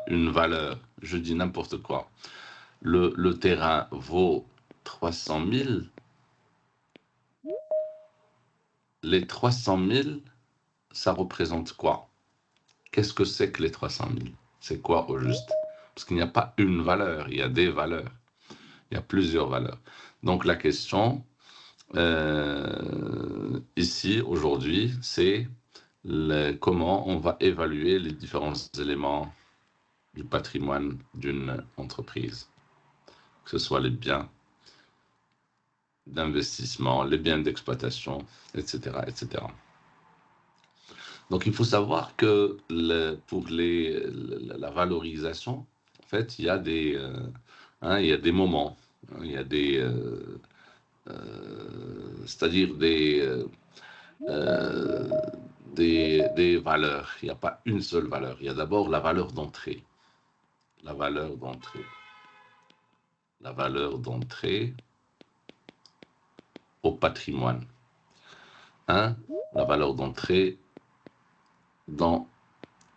une valeur, je dis n'importe quoi, le terrain vaut 300 000, les 300 000, ça représente quoi? Qu'est-ce que c'est que les 300 000? C'est quoi au juste? Parce qu'il n'y a pas une valeur, il y a des valeurs. Il y a plusieurs valeurs. Donc la question, ici, aujourd'hui, c'est comment on va évaluer les différents éléments du patrimoine d'une entreprise, que ce soit les biens d'investissement, les biens d'exploitation, etc., etc. Donc il faut savoir que pour la valorisation, en fait, il y a des moments, hein, il y a c'est-à-dire des valeurs. Il n'y a pas une seule valeur. Il y a d'abord la valeur d'entrée. La valeur d'entrée. La valeur d'entrée au patrimoine. Hein? La valeur d'entrée dans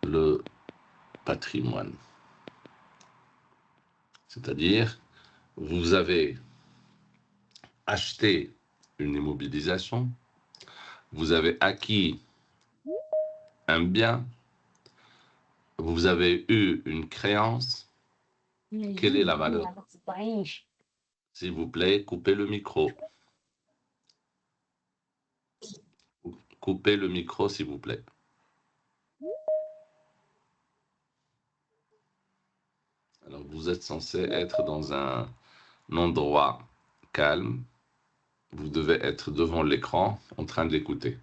le patrimoine. C'est-à-dire, vous avez acheté une immobilisation, vous avez acquis un bien, vous avez eu une créance. Quelle est la valeur? S'il vous plaît, coupez le micro. Coupez le micro, s'il vous plaît. Alors, vous êtes censé être dans un endroit calme. Vous devez être devant l'écran en train d'écouter.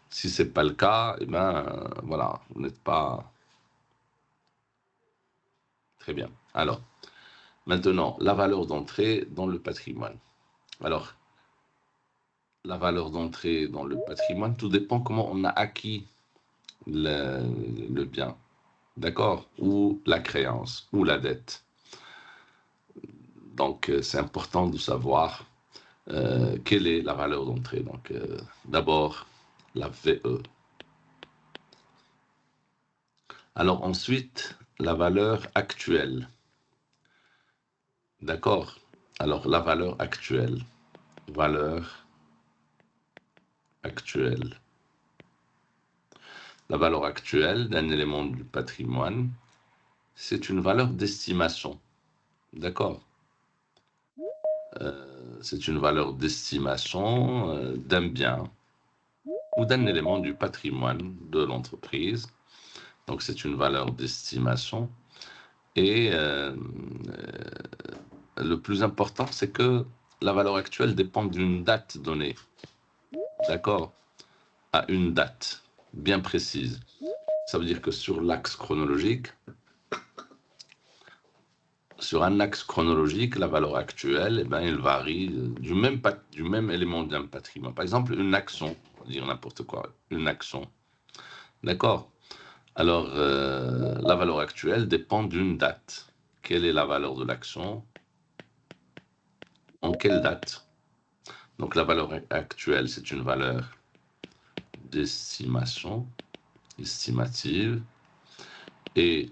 Si ce n'est pas le cas, eh ben, voilà, vous n'êtes pas très bien. Alors, maintenant, la valeur d'entrée dans le patrimoine. Alors, la valeur d'entrée dans le patrimoine, tout dépend comment on a acquis le bien, d'accord? Ou la créance, ou la dette. Donc, c'est important de savoir quelle est la valeur d'entrée. Donc, d'abord, la VE. Alors ensuite, la valeur actuelle. D'accord? Alors, la valeur actuelle. Valeur actuelle. La valeur actuelle d'un élément du patrimoine, c'est une valeur d'estimation. D'accord? C'est une valeur d'estimation d'un bien ou d'un élément du patrimoine de l'entreprise. Donc, c'est une valeur d'estimation. Et le plus important, c'est que la valeur actuelle dépend d'une date donnée. D'accord? À une date bien précise. Ça veut dire que sur l'axe chronologique, la valeur actuelle, eh ben, elle varie du même élément d'un patrimoine. Par exemple, une action, on va dire n'importe quoi, une action. D'accord? Alors, la valeur actuelle dépend d'une date. Quelle est la valeur de l'action? En quelle date? Donc, la valeur actuelle, c'est une valeur d'estimation, estimative, et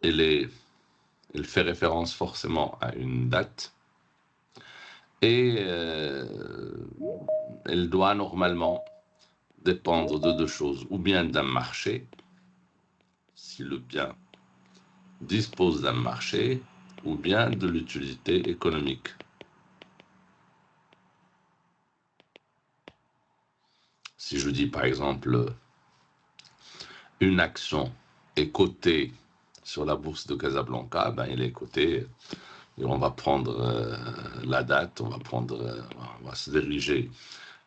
elle fait référence forcément à une date, et elle doit normalement dépendre de deux choses, ou bien d'un marché, si le bien dispose d'un marché, ou bien de l'utilité économique. Si je dis par exemple, une action est cotée sur la bourse de Casablanca, ben elle est cotée, et on va prendre la date, on va se diriger,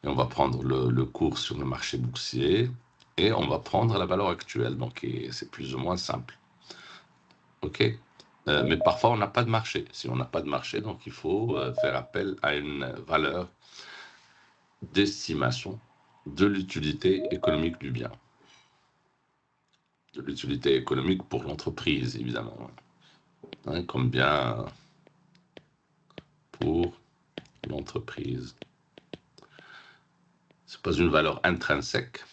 et on va prendre le cours sur le marché boursier, et on va prendre la valeur actuelle, donc c'est plus ou moins simple. OK? Mais parfois, on n'a pas de marché. Si on n'a pas de marché, donc il faut faire appel à une valeur d'estimation de l'utilité économique du bien. De l'utilité économique pour l'entreprise, évidemment. Hein, comme bien pour l'entreprise. Ce n'est pas une valeur intrinsèque,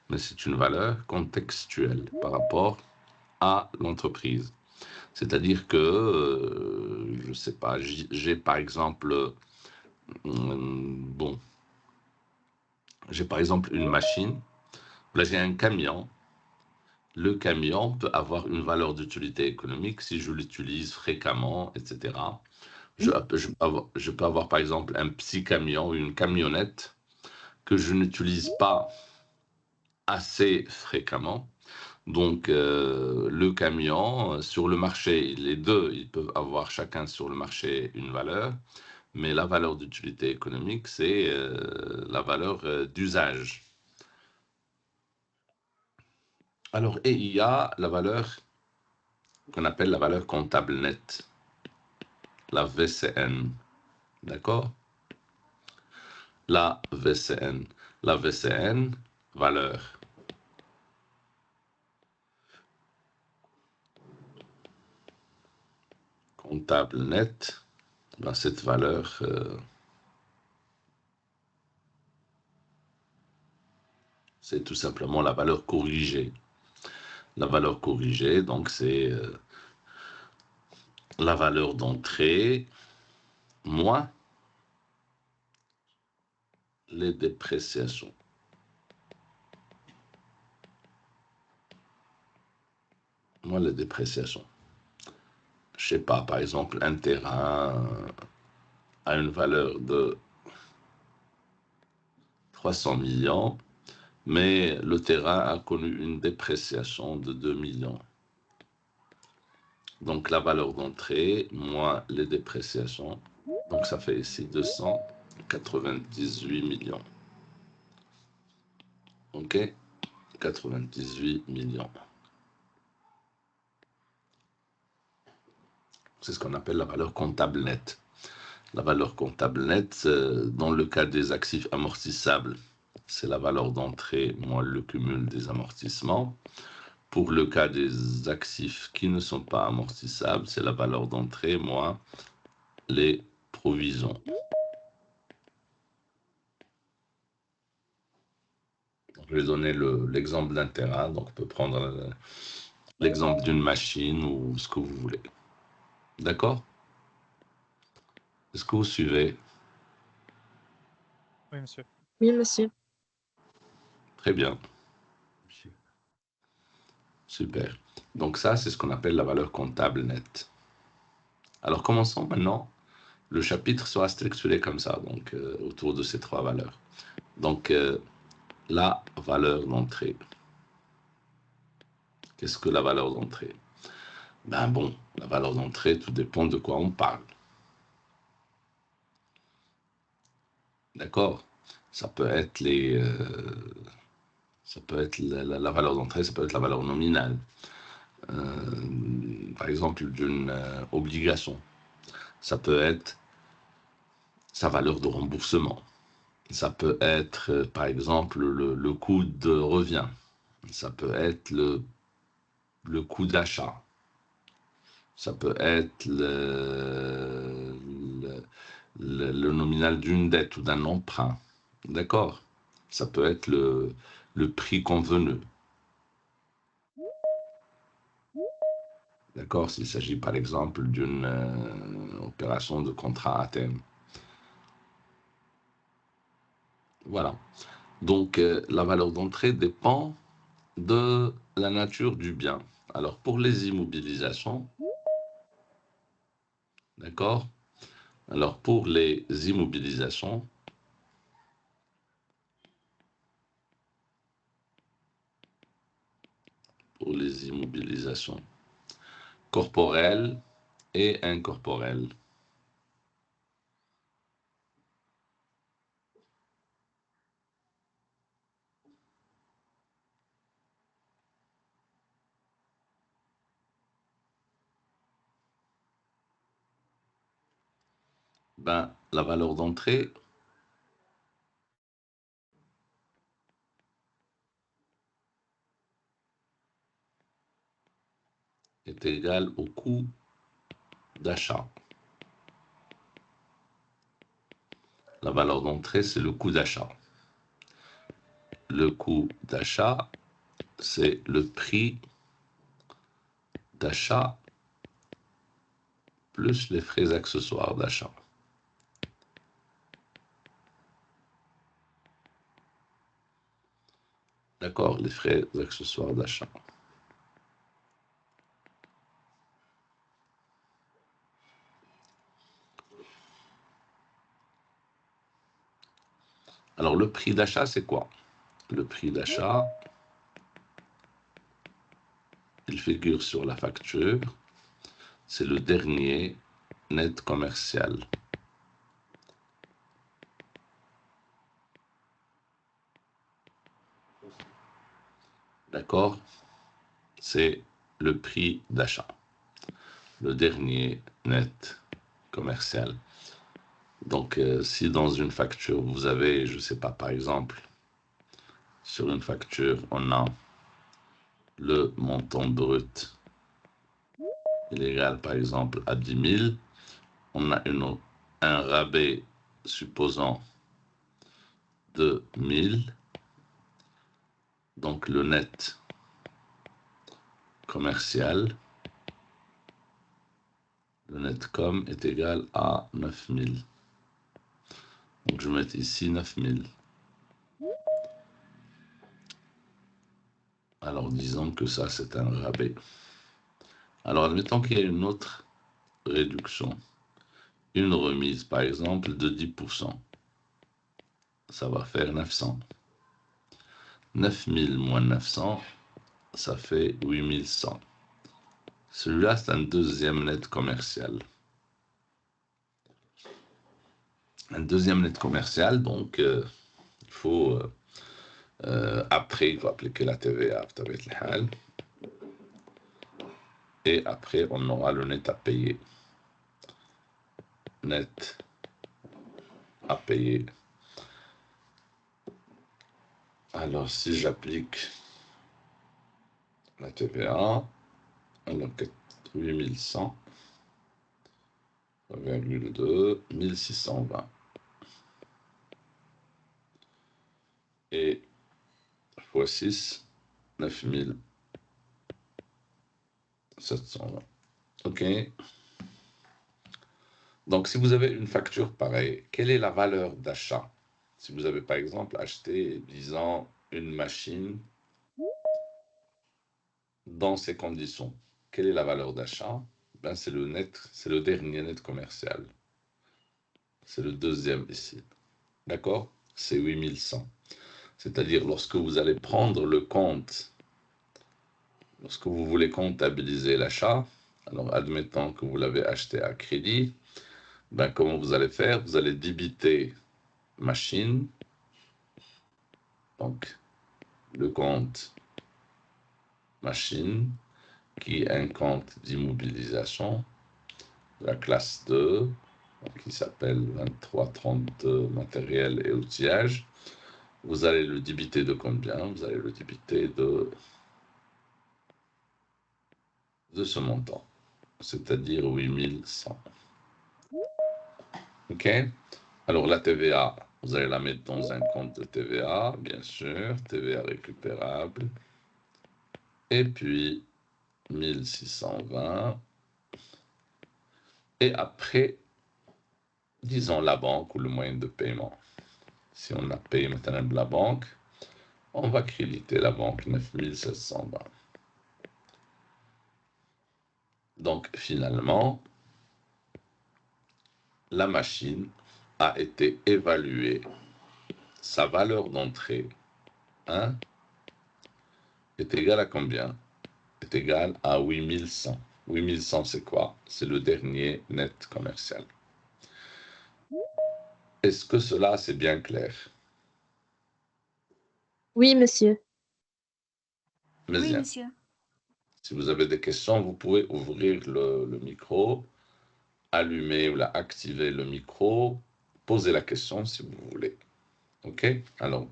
mais c'est une valeur contextuelle par rapport à l'entreprise. C'est-à-dire que, je ne sais pas, j'ai par exemple, bon, j'ai par exemple une machine, là j'ai un camion. Le camion peut avoir une valeur d'utilité économique si je l'utilise fréquemment, etc. Je peux avoir par exemple un petit camion, une camionnette que je n'utilise pas assez fréquemment. Donc le camion, sur le marché, les deux, ils peuvent avoir chacun sur le marché une valeur, mais la valeur d'utilité économique, c'est la valeur d'usage. Alors, et il y a la valeur qu'on appelle la valeur comptable nette, la VCN. D'accord? La VCN. La VCN, valeur comptable nette, ben cette valeur, c'est tout simplement la valeur corrigée. La valeur corrigée, donc c'est la valeur d'entrée moins les dépréciations. Moins les dépréciations. Je sais pas, par exemple, un terrain a une valeur de 300 millions, mais le terrain a connu une dépréciation de 2 millions. Donc la valeur d'entrée moins les dépréciations, donc ça fait ici 298 millions. Ok, 98 millions. C'est ce qu'on appelle la valeur comptable nette. La valeur comptable nette, dans le cas des actifs amortissables, c'est la valeur d'entrée moins le cumul des amortissements. Pour le cas des actifs qui ne sont pas amortissables, c'est la valeur d'entrée moins les provisions. Je vais donner l'exemple d'un terrain, donc on peut prendre l'exemple d'une machine ou ce que vous voulez. D'accord? Est-ce que vous suivez? Oui, monsieur. Oui, monsieur. Très bien. Super. Donc ça, c'est ce qu'on appelle la valeur comptable nette. Alors commençons maintenant. Le chapitre sera structuré comme ça, donc autour de ces trois valeurs. Donc la valeur d'entrée. Qu'est-ce que la valeur d'entrée? Ben bon, la valeur d'entrée, tout dépend de quoi on parle. D'accord? Ça peut être ça peut être la valeur d'entrée, ça peut être la valeur nominale. Par exemple, d'une obligation. Ça peut être sa valeur de remboursement. Ça peut être, par exemple, le coût de revient. Ça peut être le coût d'achat. Ça peut être le nominal d'une dette ou d'un emprunt. D'accord? Ça peut être le prix convenu. D'accord? S'il s'agit par exemple d'une opération de contrat à terme. Voilà. Donc la valeur d'entrée dépend de la nature du bien. Alors pour les immobilisations, d'accord? Alors pour les immobilisations, corporelles et incorporelles, ben, la valeur d'entrée est égale au coût d'achat. La valeur d'entrée, c'est le coût d'achat. le coût d'achat, c'est le prix d'achat plus les frais accessoires d'achat. D'accord, les frais accessoires d'achat. Alors, le prix d'achat, c'est quoi? Le prix d'achat, il figure sur la facture. C'est le dernier net commercial. D'accord? C'est le prix d'achat. Le dernier net commercial. Donc, si dans une facture, vous avez, je ne sais pas, par exemple, sur une facture, on a le montant brut, il est égal, par exemple, à 10 000. On a un rabais, supposons, de 1000. Donc, le net commercial, le net com est égal à 9000. Donc, je vais mettre ici 9000. Alors, disons que ça, c'est un rabais. Alors, admettons qu'il y a une autre réduction. Une remise, par exemple, de 10%. Ça va faire 900. 9000 moins 900, ça fait 8100. Celui-là, c'est un deuxième net commercial. Un deuxième net commercial, donc il faut... après, il faut appliquer la TVA. Et après, on aura le net à payer. Net à payer. Alors, si j'applique la TVA, alors 8100, 3,2, 1620. Et fois 6, 9720. OK. Donc, si vous avez une facture pareille, quelle est la valeur d'achat? Si vous avez, par exemple, acheté, disons, une machine dans ces conditions, quelle est la valeur d'achat? Ben, c'est le dernier net commercial. C'est le deuxième ici. D'accord? C'est 8100. C'est-à-dire, lorsque vous allez prendre le compte, lorsque vous voulez comptabiliser l'achat, alors admettons que vous l'avez acheté à crédit, ben, comment vous allez faire? Vous allez débiter machine, donc le compte machine, qui est un compte d'immobilisation de la classe 2, qui s'appelle 2332 matériel et outillage. Vous allez le débiter de combien? Vous allez le débiter de ce montant, c'est-à-dire 8100. OK? Alors la TVA, vous allez la mettre dans un compte de TVA, bien sûr, TVA récupérable. Et puis 1620. Et après, disons la banque ou le moyen de paiement. Si on a payé maintenant la banque, on va créditer la banque 9720. Donc finalement, la machine a été évaluée. Sa valeur d'entrée, hein, est égale à combien? Est égale à 8100. 8100, c'est quoi? C'est le dernier net commercial. Est-ce que cela, c'est bien clair? Oui, monsieur. Mais Oui, bien, monsieur. si vous avez des questions, vous pouvez ouvrir le micro, allumer ou activer le micro, poser la question si vous voulez. OK? Alors,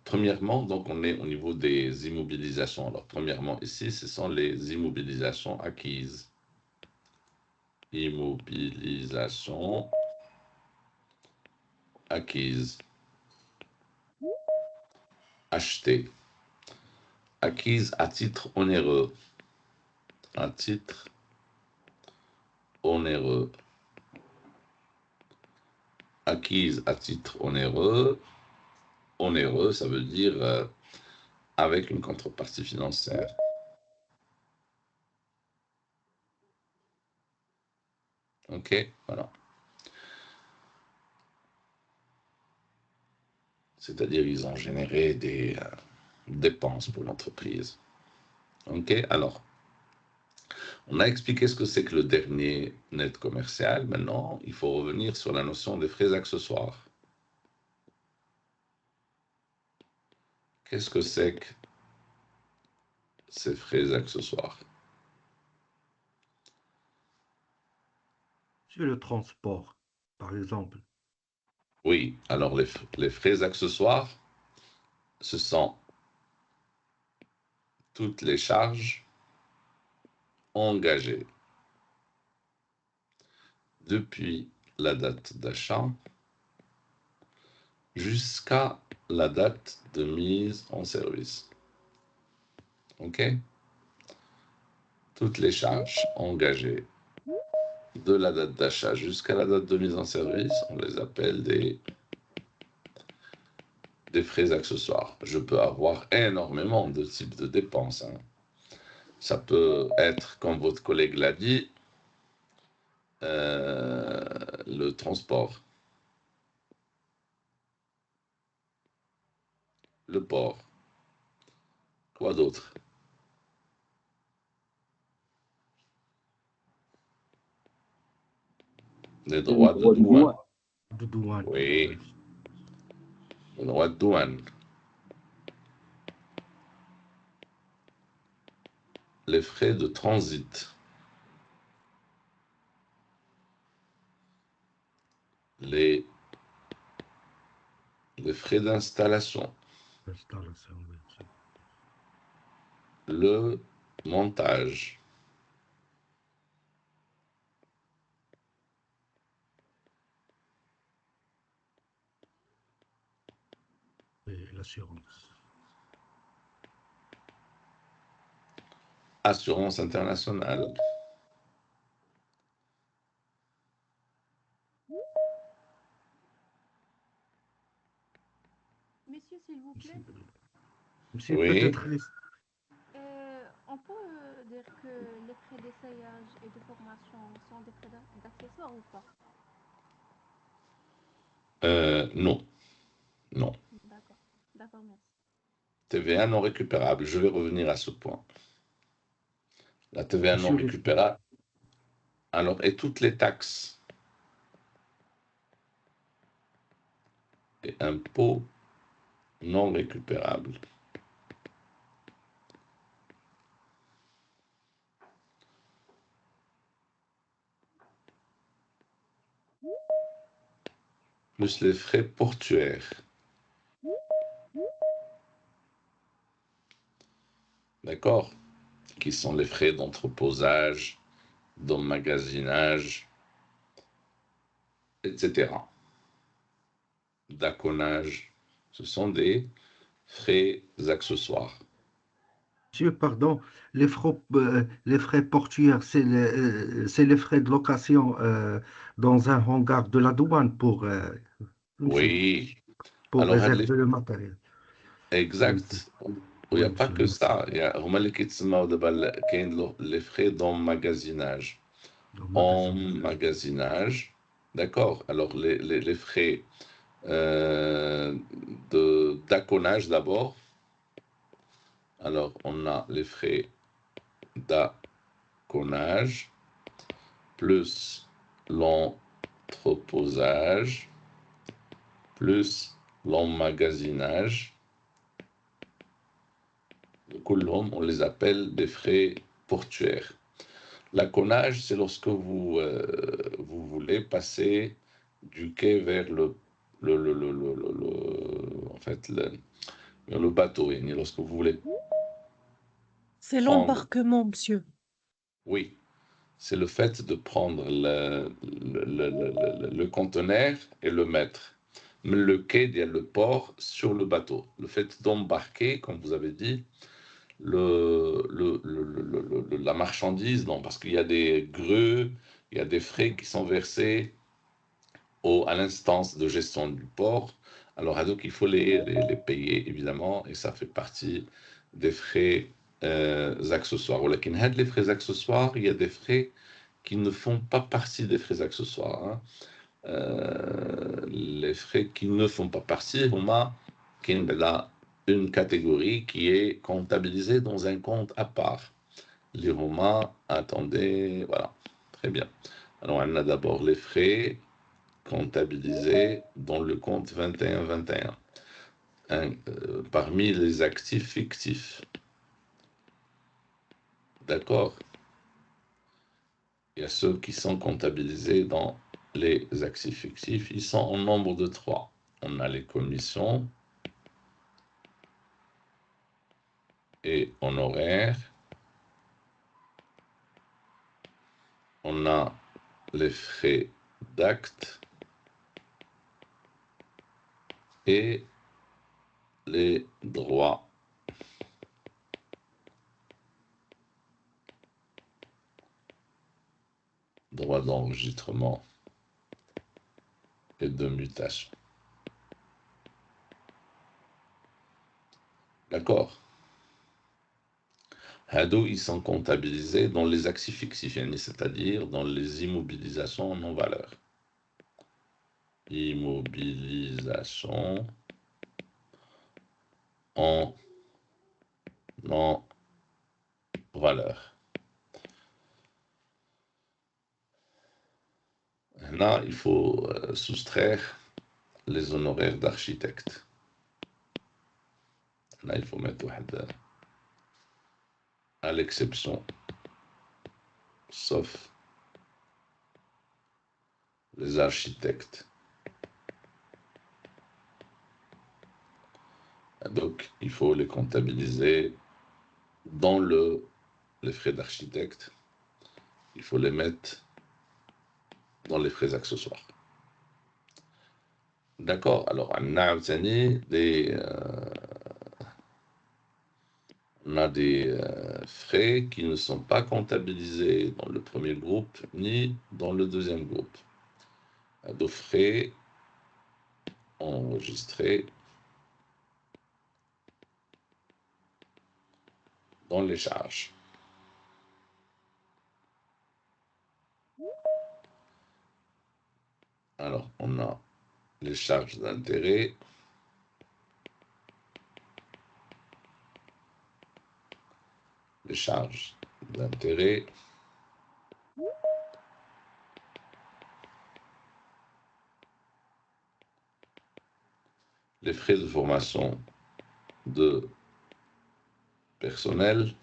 premièrement, donc on est au niveau des immobilisations. Alors, premièrement, ici, ce sont les immobilisations acquises. Immobilisation acquise. achetée, acquise à titre onéreux, à titre onéreux, acquise à titre onéreux, onéreux, ça veut dire avec une contrepartie financière. Ok, voilà. C'est-à-dire ils ont généré des dépenses pour l'entreprise. Ok, alors, on a expliqué ce que c'est que le dernier net commercial. Maintenant, il faut revenir sur la notion des frais accessoires. Qu'est-ce que c'est que ces frais accessoires? Sur le transport, par exemple. Oui, alors les frais accessoires, ce sont toutes les charges engagées depuis la date d'achat jusqu'à la date de mise en service. OK? Toutes les charges engagées de la date d'achat jusqu'à la date de mise en service, on les appelle des frais accessoires. Je peux avoir énormément de types de dépenses. Hein. Ça peut être, comme votre collègue l'a dit, le transport, le port. Quoi d'autre? Les droits de douane. De douane. Oui, les droits de douane. Les frais de transit. Les frais d'installation. Installation, oui. Le montage. Et l'assurance. Assurance internationale. Messieurs, s'il vous plaît, Monsieur, Oui. peut-être on peut dire que les frais d'essayage et de formation sont des frais d'accessoires ou pas? Non. Non. D'accord, d'accord, merci. TVA non récupérable. Je vais revenir à ce point. La TVA non Monsieur, récupérable. Alors, et toutes les taxes et impôts non récupérables. Plus les frais portuaires. D'accord? Qui sont les frais d'entreposage, d'emmagasinage, etc. D'aconnage. Ce sont des frais accessoires. Monsieur, pardon, les frais portuaires, c'est les frais de location dans un hangar de la douane monsieur, Oui. pour Alors, réserver le matériel. Oui, exact. Il n'y oui, a pas monsieur, que merci. ça. Il y a les frais d'emmagasinage. Au magasin. Emmagasinage. D'accord. Alors, les frais d'aconnage d'abord. Alors, on a les frais d'aconnage plus l'entreposage plus l'emmagasinage. On les appelle des frais portuaires. L'aconnage, c'est lorsque vous voulez passer du quai vers en fait, le bateau. Et lorsque vous voulez C'est prendre, l'embarquement, monsieur. oui, c'est le fait de prendre le conteneur et le mettre. Le quai, il y a le port sur le bateau. Le fait d'embarquer, comme vous avez dit, la marchandise, non, parce qu'il y a des greux, il y a des frais qui sont versés à l'instance de gestion du port. Alors, donc, il faut les payer, évidemment, et ça fait partie des frais accessoires. Les frais accessoires, il y a des frais qui ne font pas partie des frais accessoires. Hein. Les frais qui ne font pas partie, une catégorie qui est comptabilisée dans un compte à part. Les Romains, attendez, voilà, très bien. Alors, on a d'abord les frais comptabilisés dans le compte 21-21, parmi les actifs fictifs. D'accord? Il y a ceux qui sont comptabilisés dans les actifs fictifs. Ils sont en nombre de 3. On a les commissions et honoraires. On a les frais d'acte et les droits. Droits d'enregistrement et de mutation. D'accord? Hado, ils sont comptabilisés dans les actifs fictifs, c'est-à-dire dans les immobilisations non valeur. Immobilisation en non valeur. Là, il faut soustraire les honoraires d'architecte. Là, il faut mettre à l'exception, sauf les architectes. Donc, il faut les comptabiliser dans les frais d'architecte. Il faut les mettre dans les frais accessoires. D'accord. Alors, on a des frais qui ne sont pas comptabilisés dans le premier groupe ni dans le deuxième groupe. Des frais enregistrés dans les charges. Alors, on a les charges d'intérêt, les charges d'intérêt, les frais de formation de personnel,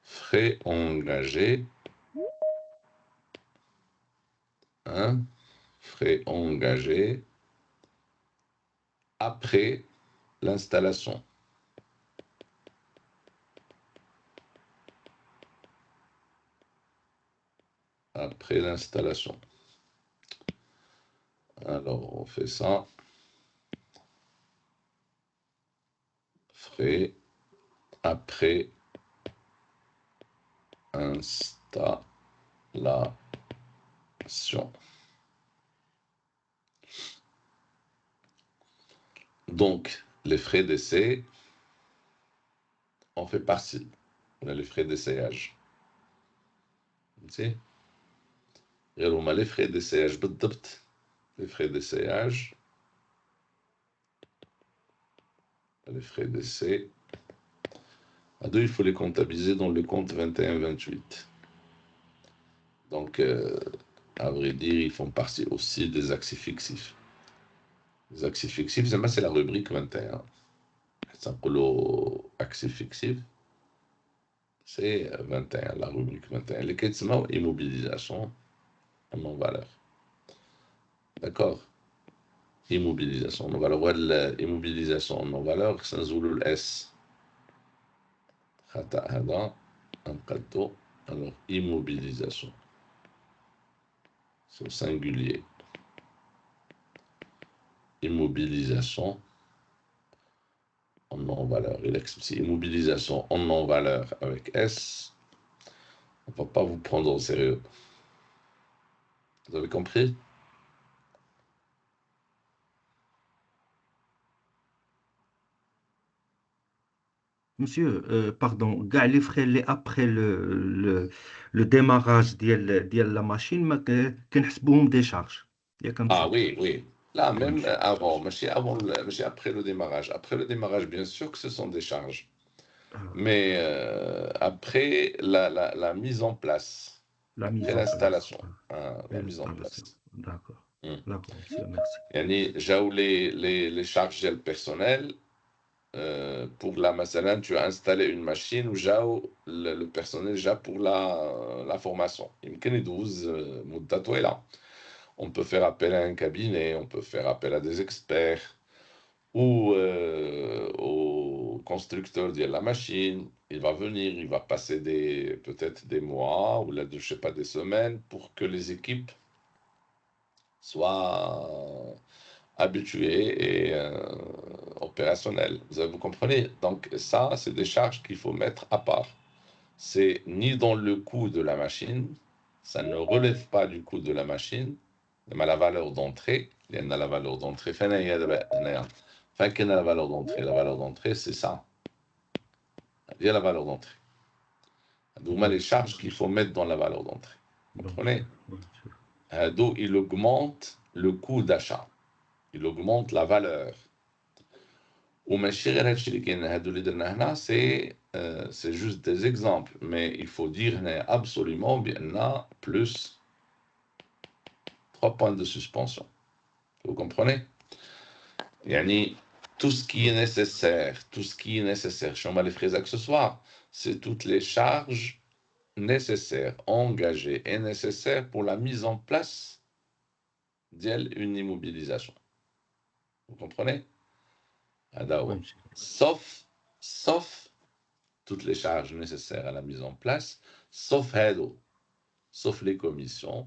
frais engagés, frais engagés après l'installation. Après l'installation. Alors, on fait ça. Frais après installation. Donc, les frais d'essai en fait partie. On a les frais d'essayage. On a les frais d'essayage. Les frais d'essayage. Les frais d'essai. À deux, il faut les comptabiliser dans le compte 21-28. Donc, à vrai dire, ils font partie aussi des actifs fictifs. Les actifs fictifs, c'est la rubrique 21. Actifs fictifs, c'est 21, la rubrique 21. Les questions immobilisation en non-valeur. D'accord? immobilisation. On va le voir l'immobilisation en valeur, c'est un S. Alors, immobilisation. C'est au singulier. Immobilisation en non-valeur. Il explique immobilisation en non-valeur avec S. On ne va pas vous prendre au sérieux. Vous avez compris? Monsieur, pardon, كاع les frais اللي après le démarrage ديال la machine ما كنحسبوهم des charges. ياك Ah monsieur. oui, oui. Là, Oui, même monsieur. avant, mais après le démarrage. Après le démarrage, bien sûr que ce sont des charges. Ah, Mais après la mise en place, la mise après en place. l'installation, Et la mise en l'installation. place. D'accord. Hmm. D'accord, monsieur, merci. Yani, j'ai les charges gel personnel. Pour la masalan, tu as installé une machine où j'ai le personnel déjà pour la formation. يمكن يدوز مدة طويلة. On peut faire appel à un cabinet, on peut faire appel à des experts ou au constructeur de la machine. Il va venir, il va passer peut-être des mois ou là, je sais pas, des semaines pour que les équipes soient habituées et opérationnelles. Vous comprenez? Donc ça, c'est des charges qu'il faut mettre à part. C'est ni dans le coût de la machine, ça ne relève pas du coût de la machine, mais la valeur d'entrée, il y a la valeur d'entrée. Enfin, il y a la valeur d'entrée. La valeur d'entrée, c'est ça. Il y a la valeur d'entrée. Donc, les charges qu'il faut mettre dans la valeur d'entrée. Vous comprenez? Donc, il augmente le coût d'achat. Il augmente la valeur. C'est juste des exemples, mais il faut dire absolument bien plus 3 points de suspension. Vous comprenez? Yani, tout ce qui est nécessaire, chez les frais accessoires, c'est toutes les charges nécessaires, engagées et nécessaires pour la mise en place d'une immobilisation. Vous comprenez? Oui, monsieur. Sauf toutes les charges nécessaires à la mise en place, sauf les commissions,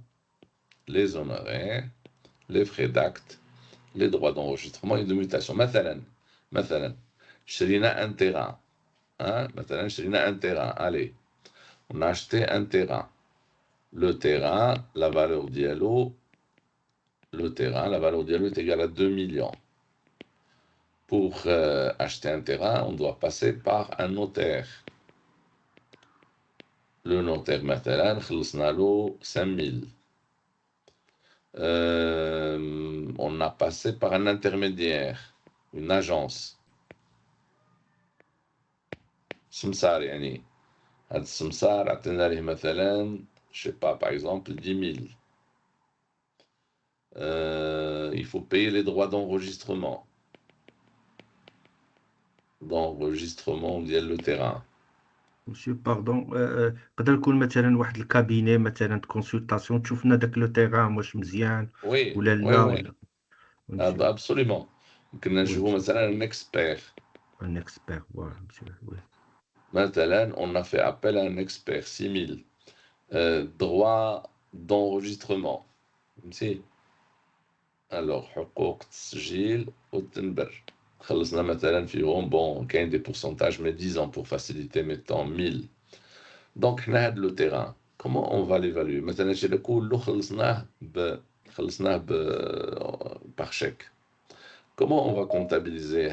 les honoraires, les frais d'acte, les droits d'enregistrement et de mutation. مثلا شرينا un terrain. مثلا شرينا un terrain. Allez, on a acheté un terrain. Le terrain, la valeur dialo, est égale à 2 millions. Pour acheter un terrain, on doit passer par un notaire. Le notaire, مثلا خلصنا له 5000. On a passé par un intermédiaire, une agence. سمسار يعني هذا السمسار عطينا له مثلا je sais pas par exemple 10 000. Il faut payer les droits d'enregistrement ديال le terrain. Monsieur, pardon, يقدر يكون مثلا واحد الكابيني مثلا كونسلطاسيون تشوف لنا داك لو تيغان واش مزيان Oui, ولا oui, لا oui. ولا. Oui, monsieur. Absolument. ممكن Oui, نجيبوا monsieur. مثلا un expert. Un expert, voilà, monsieur. Oui. مثلا on a fait appel à un expert 6 000. Droit d'enregistrement. فهمتي؟ alors حقوق التسجيل والتنبر خلصنا مثلا فيهم bon كاين des pourcentages mais disons pour faciliter mettons 1000. donc حنا هاد لو terrain comment on va l'évaluer مثلا شي كله خلصناه par chèque. Comment on va comptabiliser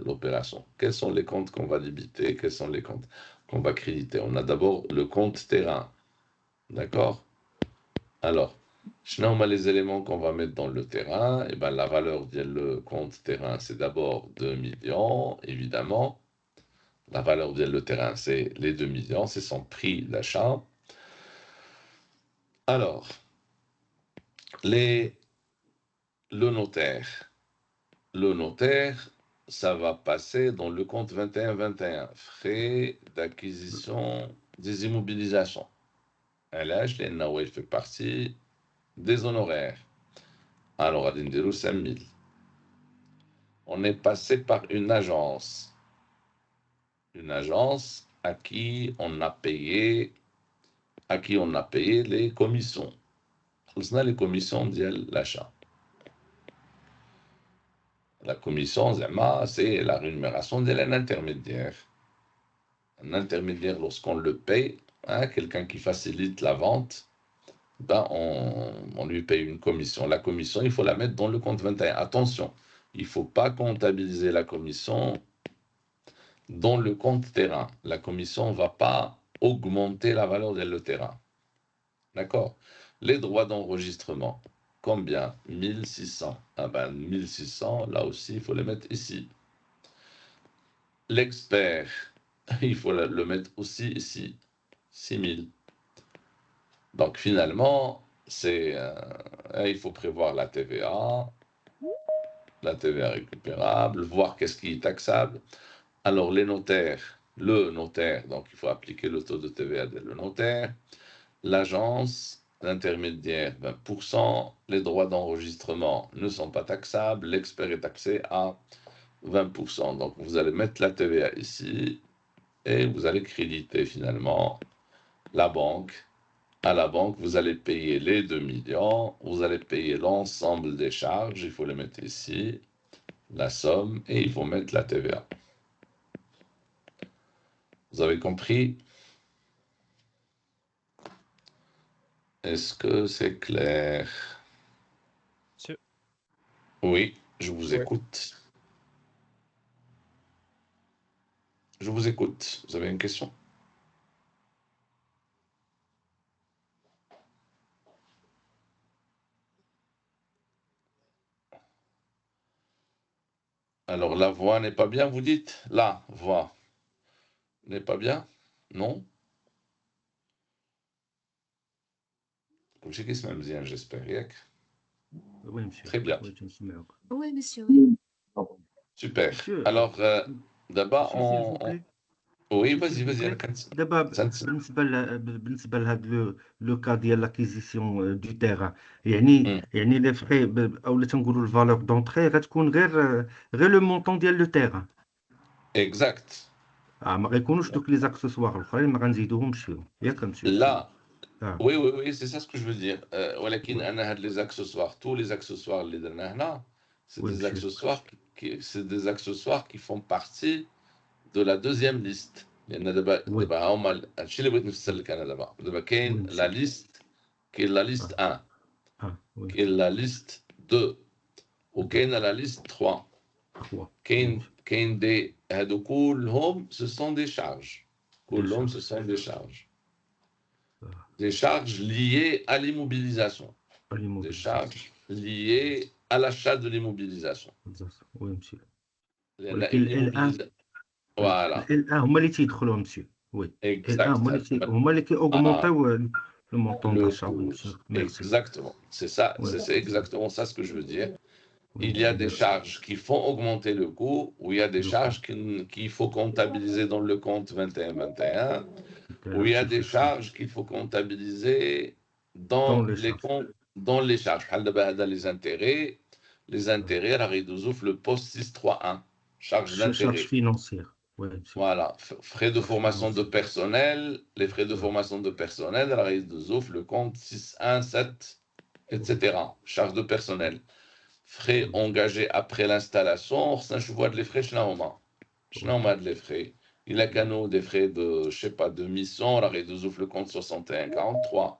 l'opération? Quels sont les comptes qu'on va débiter? Quels sont les comptes qu'on va créditer? On a d'abord le compte terrain. D'accord? Alors, les éléments qu'on va mettre dans le terrain, et ben, la valeur le compte terrain, c'est d'abord 2 millions, évidemment. La valeur le terrain, c'est les 2 millions, c'est son prix d'achat. Alors, le notaire, ça va passer dans le compte 21-21, frais d'acquisition des immobilisations. علاش لأنه il fait partie des honoraires. Alors, غادي نديرو 5000. on est passé par une agence à qui on a payé les commissions. خلصنا les commissions ديال l'achat. La commission, c'est la rémunération d'un intermédiaire. Un intermédiaire, lorsqu'on le paye, hein, quelqu'un qui facilite la vente, ben on lui paye une commission. La commission, il faut la mettre dans le compte 21. Attention, il ne faut pas comptabiliser la commission dans le compte terrain. La commission ne va pas augmenter la valeur de le terrain. D'accord? Les droits d'enregistrement, combien? 1600. Ah ben 1600, là aussi, il faut les mettre ici. L'expert, il faut le mettre aussi ici, 6000. Donc finalement, il faut prévoir la TVA récupérable, voir qu'est-ce qui est taxable. Alors le notaire, donc il faut appliquer le taux de TVA de le notaire. L'agence, l'intermédiaire, 20%. Les droits d'enregistrement ne sont pas taxables. L'expert est taxé à 20%. Donc vous allez mettre la TVA ici et vous allez créditer finalement la banque. À la banque, vous allez payer les 2 millions, vous allez payer l'ensemble des charges, il faut les mettre ici, la somme, et il faut mettre la TVA. Vous avez compris? Est-ce que c'est clair? Monsieur. Oui, je vous écoute. Je vous écoute. Vous avez une question? Alors, la voix n'est pas bien, vous dites? La voix n'est pas bien? Non? Comme je dis, même bien, j'espère. Oui, monsieur. Très bien. Oui, je me souviens. Oui, monsieur, oui. Super. Monsieur, Alors, d'abord, monsieur, s'il vous plaît. Oui, Monsieur, s'il vous vas-y, plaît. دابا بالنسبه لهذا لو كا ديال لاكيزيسيون دو تيران يعني لي فخي اولا تنقولوا الفالور دونطري غتكون غير لو مونطون ديال لو تيران Exact. ما غيكونوش دوك لي زاكسيسوار الاخرين ما غنزيدوهمش فيهم ياك مسيو Là, آه. oui, c'est ça ce que je veux dire. ولكن أنا هاد les accessoires, tous les accessoires اللي درنا هنا, c'est Oui, des monsieur. accessoires c'est des accessoires qui font partie de la deuxième liste. لأن دابا هما هادشي اللي بغيت نفسر لك أنا دابا كاين Oui, la liste, كاين la liste 1, oui. كاين la liste 2 وكاين la liste 3. 3. كاين دي هادو كلهم ce sont des charges. كلهم ce sont des charges. Des charges liées à l'immobilisation. Des charges liées à l'achat de l'immobilisation. Oui, monsieur. Voilà. هما اللي تيدخلوا مسيو وي هما اللي كيأوغمونطيو لو مونطون داشا. Exactement. C'est ça, c'est exactement ça ce que je veux dire. Il y a des charges qui font augmenter le coût, ou il y a des charges qu'il faut comptabiliser dans le compte 21-21, ou il y a des charges qu'il faut comptabiliser dans les comptes, dans les charges. Les intérêts, le poste 631, charges d'intérêt. Charges financières. Voilà, frais de formation de personnel, les frais de formation de personnel, le compte 617, etc. Charges de personnel. Frais engagés après l'installation, je vois les frais, je n'ai les frais. Il y a des frais de, je sais pas, de mission, le compte 61-43.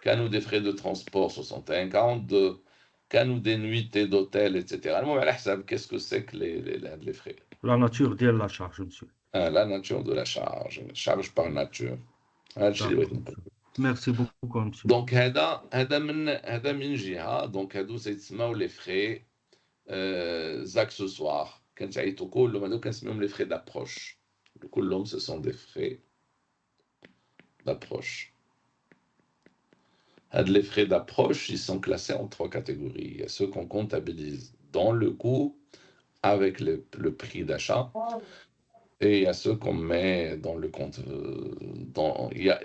Canou des frais de transport 61-42. Canou des nuitées d'hôtel, etc. Qu'est-ce que c'est que les frais? La nature de la charge, monsieur. La nature de la charge. Charge par nature. Merci beaucoup, monsieur. Donc, هذا من جهة. Donc, هادو سيتسموا les frais accessoires. كان تعيطوا كلهم هادو كنسميهم les frais d'approche. كلهم ce sont des frais d'approche. Les frais d'approche, ils sont classés en 3 catégories. Il y a ceux qu'on comptabilise dans le coût avec le prix d'achat. Et il y a ceux qu'on met dans le compte. Il y a,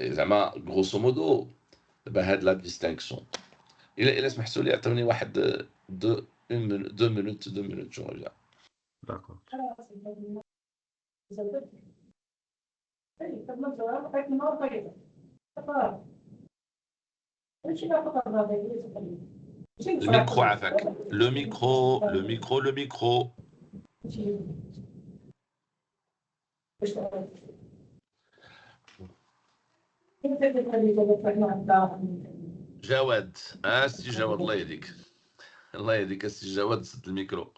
grosso modo, la distinction. Il laisse-moi 2 minutes, je reviens. D'accord. Le micro avec. Le micro, le micro, le micro. جواد سي جواد الله يهديك الله يهديك سي جواد سد الميكرو.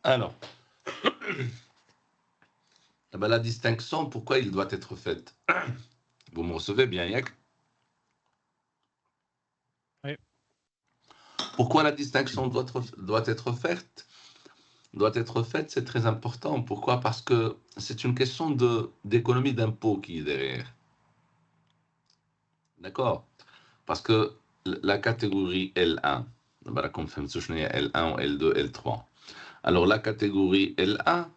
Alors, ben, la distinction, pourquoi il doit être faite? Vous me recevez bien, Yak? Oui. Pourquoi la distinction doit être faite? Doit être faite, c'est très important. Pourquoi? Parce que c'est une question d'économie d'impôt qui est derrière. D'accord? Parce que la catégorie L1, comme L1, L2, L3. Alors la catégorie L1,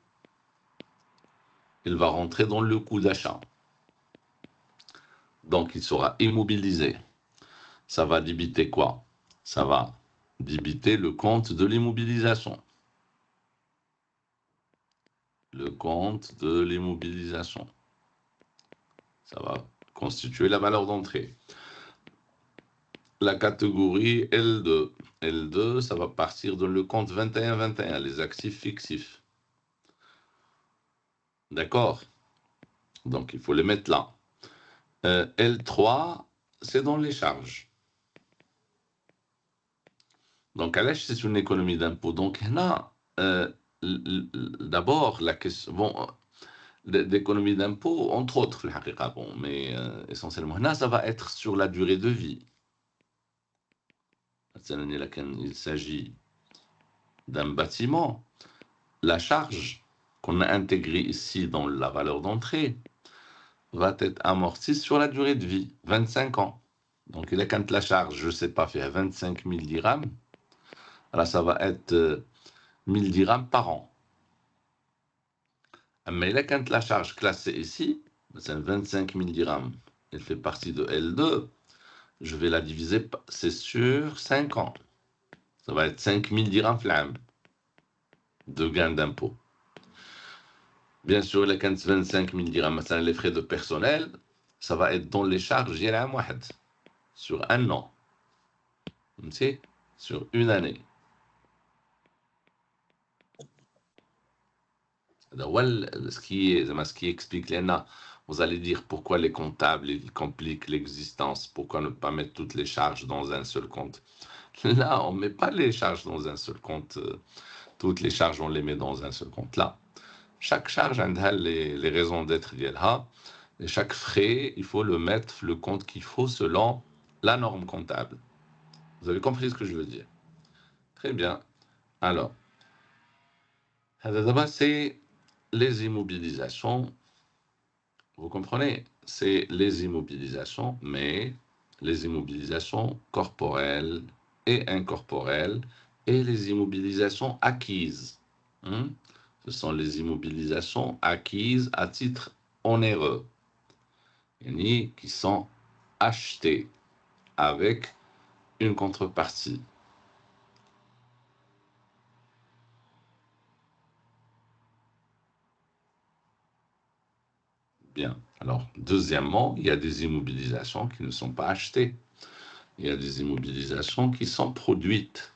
il va rentrer dans le coût d'achat. Donc il sera immobilisé. Ça va débiter quoi? Ça va débiter le compte de l'immobilisation. Le compte de l'immobilisation. Ça va constituer la valeur d'entrée. La catégorie L2. L2, ça va partir dans le compte 21-21, les actifs fictifs. D'accord? Donc, il faut les mettre là. L3, c'est dans les charges. Donc, à l'âge, c'est une économie d'impôt. Donc, là, d'abord, la question... Bon, d'économie d'impôt, entre autres, bon, mais essentiellement, là, ça va être sur la durée de vie. Il s'agit d'un bâtiment. La charge qu'on a intégrée ici dans la valeur d'entrée va être amortie sur la durée de vie, 25 ans. Donc, il est quand la charge, je ne sais pas, fait 25 000 dirhams, alors ça va être 1000 dirhams par an. Mais il est quand la charge classée ici, c'est 25 000 dirhams, elle fait partie de L2, je vais la diviser, c'est sur 5 ans. Ça va être 5 000 dirhams flam de gain d'impôt. Bien sûr, les 25 000 dirhams, les frais de personnel, ça va être dans les charges sur un an. Sur une année. Ce qui explique l'ENA, vous allez dire pourquoi les comptables ils compliquent l'existence, pourquoi ne pas mettre toutes les charges dans un seul compte. Là, on ne met pas les charges dans un seul compte. Toutes les charges, on les met dans un seul compte. Là, chaque charge a les raisons d'être d'elle. Et chaque frais, il faut le mettre le compte qu'il faut selon la norme comptable. Vous avez compris ce que je veux dire? Très bien. Alors, c'est les immobilisations. Vous comprenez? C'est les immobilisations, mais les immobilisations corporelles et incorporelles et les immobilisations acquises. Ce sont les immobilisations acquises à titre onéreux. qui sont achetés avec une contrepartie. Bien. Alors, deuxièmement, il y a des immobilisations qui ne sont pas achetées. Il y a des immobilisations qui sont produites.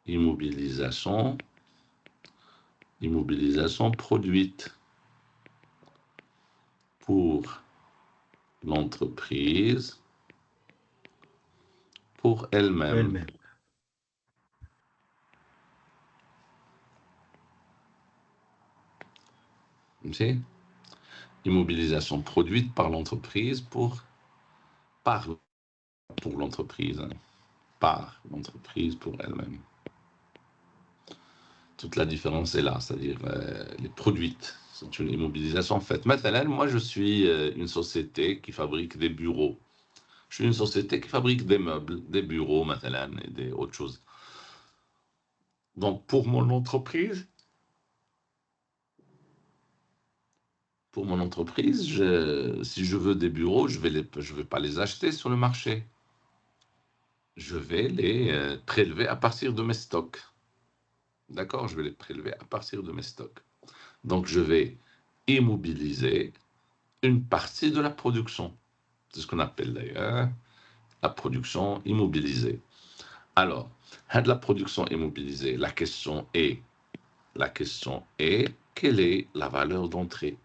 Immobilisation produite pour l'entreprise, pour elle-même. Elle-même. Immobilisation produite par l'entreprise pour l'entreprise, hein, par l'entreprise pour elle-même. Toute la différence est là, c'est-à-dire les produites. C'est une immobilisation faite. Maintenant, moi, je suis une société qui fabrique des bureaux. Je suis une société qui fabrique des meubles, des bureaux, maintenant, et des autres choses. Donc, pour mon entreprise, si je veux des bureaux, je vais pas les acheter sur le marché. Je vais les prélever à partir de mes stocks. D'accord? Je vais les prélever à partir de mes stocks. Donc, je vais immobiliser une partie de la production. C'est ce qu'on appelle d'ailleurs la production immobilisée. Alors, de la production immobilisée, la question est, quelle est la valeur d'entrée?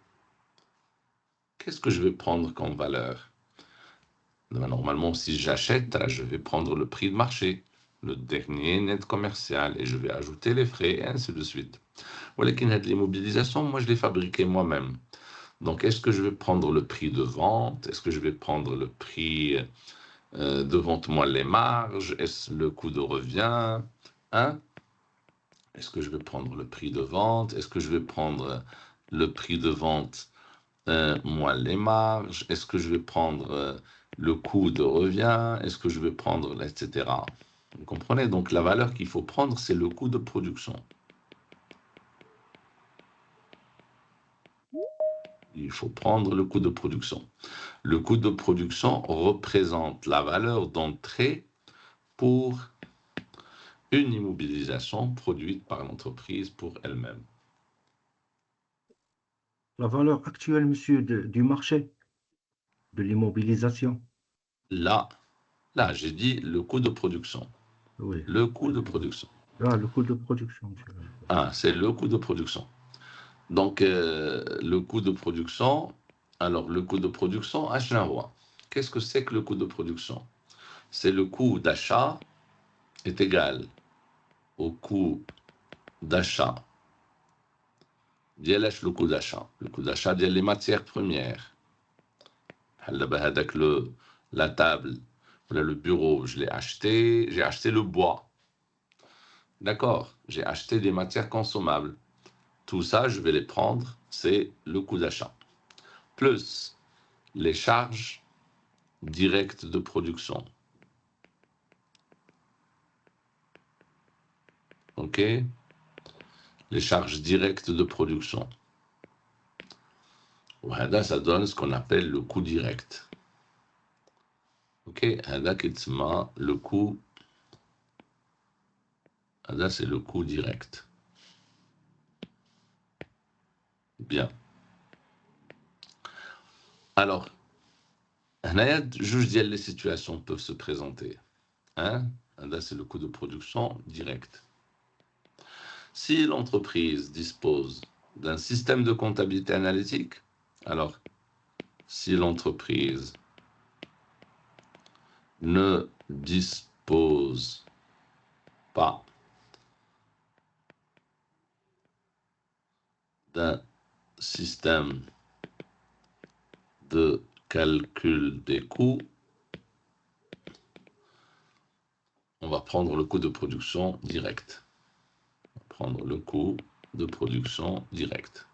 Qu'est-ce que je vais prendre comme valeur? Normalement, si j'achète, je vais prendre le prix de marché, le dernier net commercial, et je vais ajouter les frais, et ainsi de suite. Voilà qu'il y a de l'immobilisation, moi je l'ai fabriqué moi-même. Donc, est-ce que je vais prendre le prix de vente? Est-ce que je vais prendre le prix de vente moins les marges? Est-ce le coût de revient? Hein? Est-ce que je vais prendre le prix de vente? Est-ce que je vais prendre le prix de vente moins les marges? Est-ce que je vais prendre le coût de revient? Est-ce que je vais prendre, etc. Vous comprenez? Donc, la valeur qu'il faut prendre, c'est le coût de production. Il faut prendre le coût de production. Le coût de production représente la valeur d'entrée pour une immobilisation produite par l'entreprise pour elle-même. La valeur actuelle, monsieur, du marché, de l'immobilisation. Là, j'ai dit le coût de production. Oui. Le coût de production. Ah, le coût de production, monsieur. Ah, c'est le coût de production. Donc, le coût de production, alors le coût de production, qu'est-ce que c'est que le coût de production? C'est le coût d'achat est égal au coût d'achat. Le coût d'achat. Le coût d'achat des matières premières. La table, le bureau, je l'ai acheté, j'ai acheté le bois. D'accord, j'ai acheté des matières consommables. Tout ça, je vais les prendre, c'est le coût d'achat. Plus les charges directes de production. OK? Les charges directes de production. Ça donne ce qu'on appelle le coût direct. OK? Le coût. C'est le coût direct. Bien. Alors, juste les situations peuvent se présenter. Hein? Là, c'est le coût de production direct. Si l'entreprise dispose d'un système de comptabilité analytique, alors, si l'entreprise ne dispose pas d'un système de calcul des coûts, on va prendre le coût de production direct. On va prendre le coût de production direct.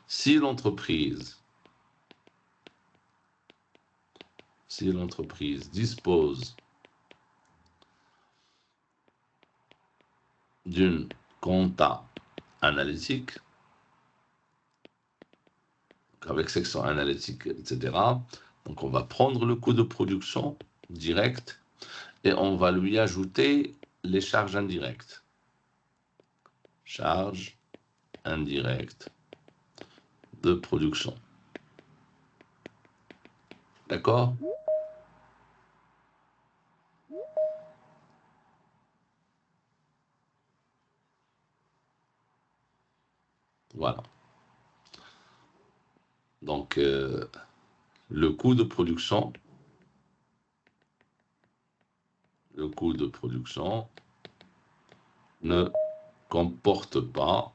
Si l'entreprise dispose d'une compta analytique, avec section analytique, etc. Donc, on va prendre le coût de production direct et on va lui ajouter les charges indirectes. Charges indirectes de production. D'accord? Voilà. Donc, le coût de production ne comporte pas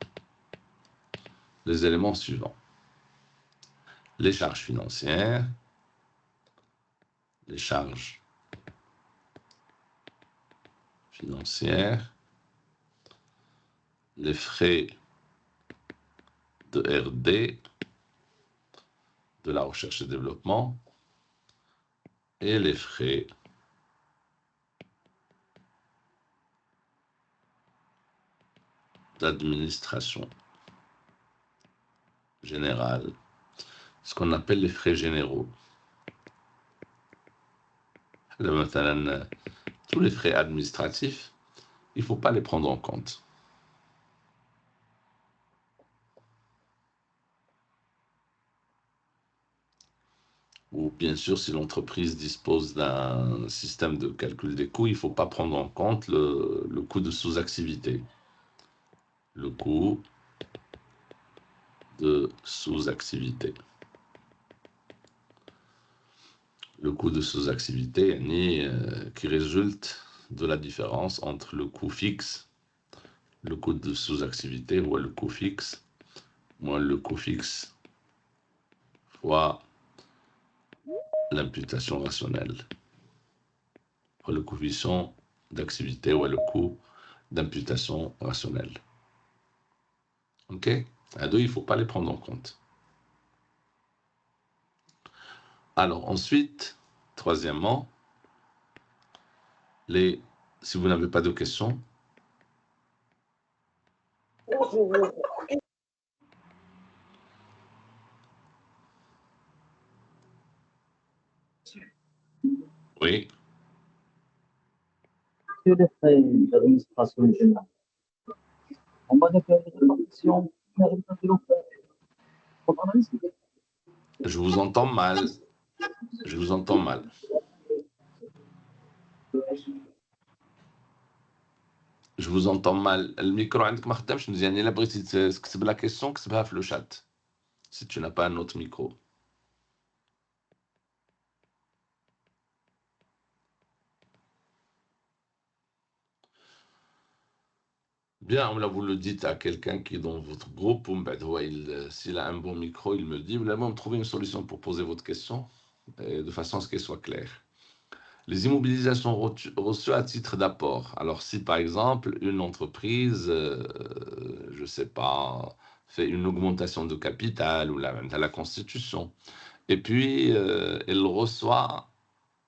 les éléments suivants. Les charges financières, les frais de R&D, de la recherche et développement, et les frais d'administration générale, ce qu'on appelle les frais généraux. Tous les frais administratifs, il ne faut pas les prendre en compte. Ou bien sûr, si l'entreprise dispose d'un système de calcul des coûts, il ne faut pas prendre en compte le coût de sous-activité. Le coût de sous-activité. Le coût de sous-activité qui résulte de la différence entre le coût fixe, le coût de sous-activité ou le coût fixe, moins le coût fixe fois l'imputation rationnelle. Le coefficient d'activité ou le coût d'imputation rationnelle. OK? À deux, il ne faut pas les prendre en compte. Alors ensuite, troisièmement, si vous n'avez pas de questions, oui. Sur les frais d'administration générale, on va faire une répartition. Je vous entends mal. Je vous entends mal. Je vous entends mal. Le micro عندك ما خدامش مزيان. إلا بغيتي تكتب la question, كتبها في le chat. Si tu n'as pas un autre micro. Bien, là, vous le dites à quelqu'un qui est dans votre groupe, s'il a un bon micro, il me le dit. Vous allez me trouver une solution pour poser votre question, de façon à ce qu'elle soit claire. Les immobilisations reçues à titre d'apport. Alors, si par exemple, une entreprise, je ne sais pas, fait une augmentation de capital ou la constitution, et puis il reçoit,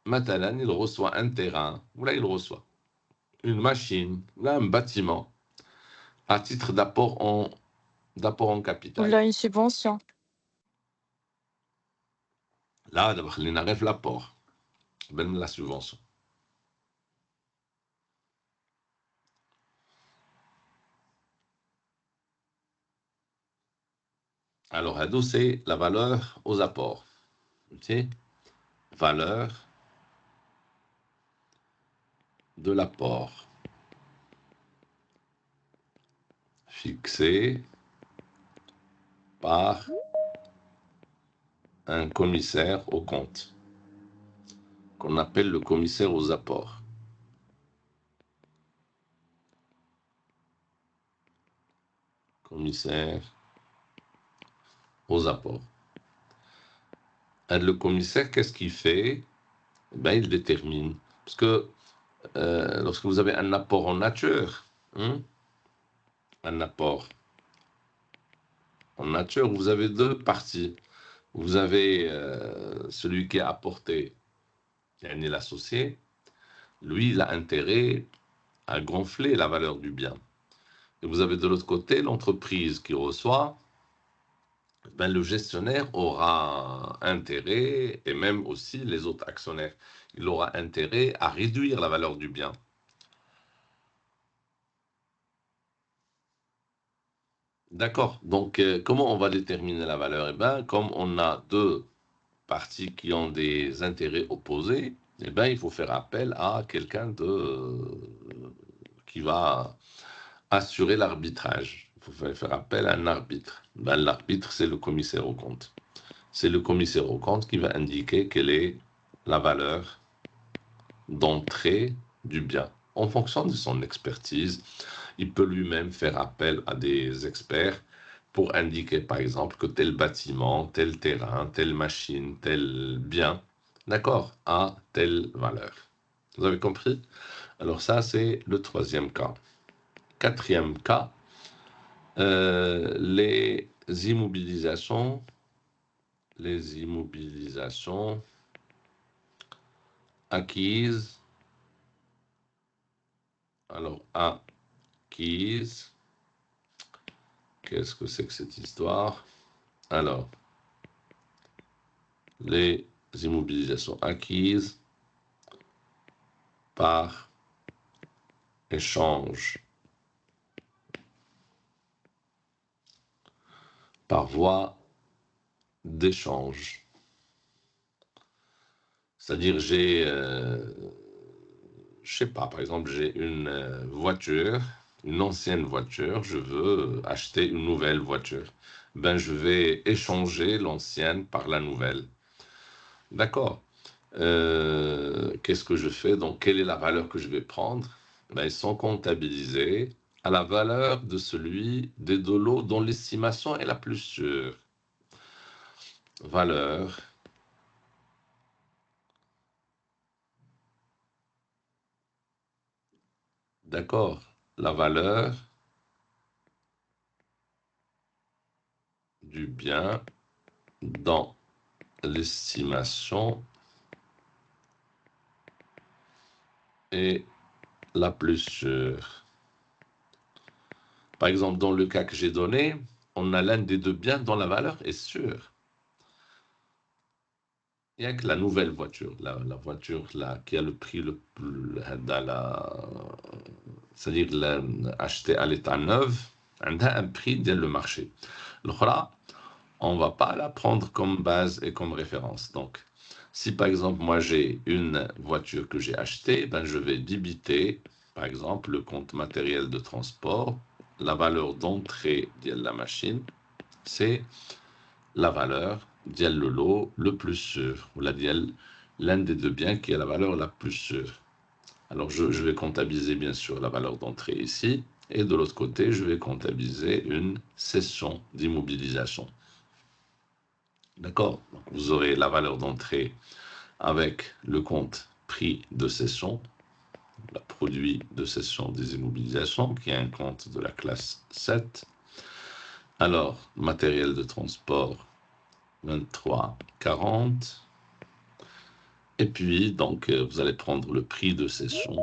maintenant, il reçoit un terrain, ou là, il reçoit une machine, ou là, un bâtiment, à titre d'apport en capital. Ou là, une subvention. Là, d'abord, il n'arrive l'apport, même la subvention. Alors, Hado, c'est la valeur aux apports. Okay? Valeur de l'apport fixée par un commissaire aux comptes, qu'on appelle le commissaire aux apports. Commissaire aux apports. Et le commissaire, qu'est-ce qu'il fait? Ben, il détermine. Parce que lorsque vous avez un apport en nature, un apport en nature, vous avez deux parties. Vous avez celui qui a apporté, l'associé, lui, il a intérêt à gonfler la valeur du bien. Et vous avez de l'autre côté l'entreprise qui reçoit, ben, le gestionnaire aura intérêt, et même aussi les autres actionnaires, il aura intérêt à réduire la valeur du bien. D'accord. Donc, comment on va déterminer la valeur? Eh bien, comme on a deux parties qui ont des intérêts opposés, eh bien, il faut faire appel à quelqu'un qui va assurer l'arbitrage. Il faut faire appel à un arbitre. Ben, l'arbitre, c'est le commissaire aux comptes. C'est le commissaire aux comptes qui va indiquer quelle est la valeur d'entrée du bien. En fonction de son expertise, il peut lui-même faire appel à des experts pour indiquer, par exemple, que tel bâtiment, tel terrain, telle machine, tel bien, d'accord, a telle valeur. Vous avez compris? Alors ça, c'est le troisième cas. Quatrième cas, les immobilisations acquises. Alors, acquises, qu'est-ce que c'est que cette histoire? Alors, les immobilisations acquises par échange, par voie d'échange. C'est-à-dire, je sais pas, par exemple, j'ai une voiture, une ancienne voiture, je veux acheter une nouvelle voiture. Ben, je vais échanger l'ancienne par la nouvelle. D'accord. Qu'est-ce que je fais? Donc, quelle est la valeur que je vais prendre? Ben, ils sont comptabilisés à la valeur de celui des deux lots dont l'estimation est la plus sûre. Valeur d'accord, la valeur du bien dans l'estimation est la plus sûre. Par exemple, dans le cas que j'ai donné, on a l'un des deux biens dont la valeur est sûre. Il n'y a que la nouvelle voiture, la voiture là, qui a le prix le plus, c'est-à-dire achetée à l'état neuf, elle a un prix dans le marché. L'autre, on ne va pas la prendre comme base et comme référence. Donc, si par exemple, moi j'ai une voiture que j'ai achetée, ben, je vais débiter, par exemple, le compte matériel de transport, la valeur d'entrée de la machine, c'est la valeur de le lot le plus sûr, ou l'un des deux biens qui a la valeur la plus sûre. Alors, je vais comptabiliser bien sûr la valeur d'entrée ici, et de l'autre côté, je vais comptabiliser une cession d'immobilisation. D'accord? Donc, vous aurez la valeur d'entrée avec le compte prix de cession, le produit de cession des immobilisations, qui est un compte de la classe 7. Alors, matériel de transport, 23,40. Et puis, donc, vous allez prendre le prix de cession,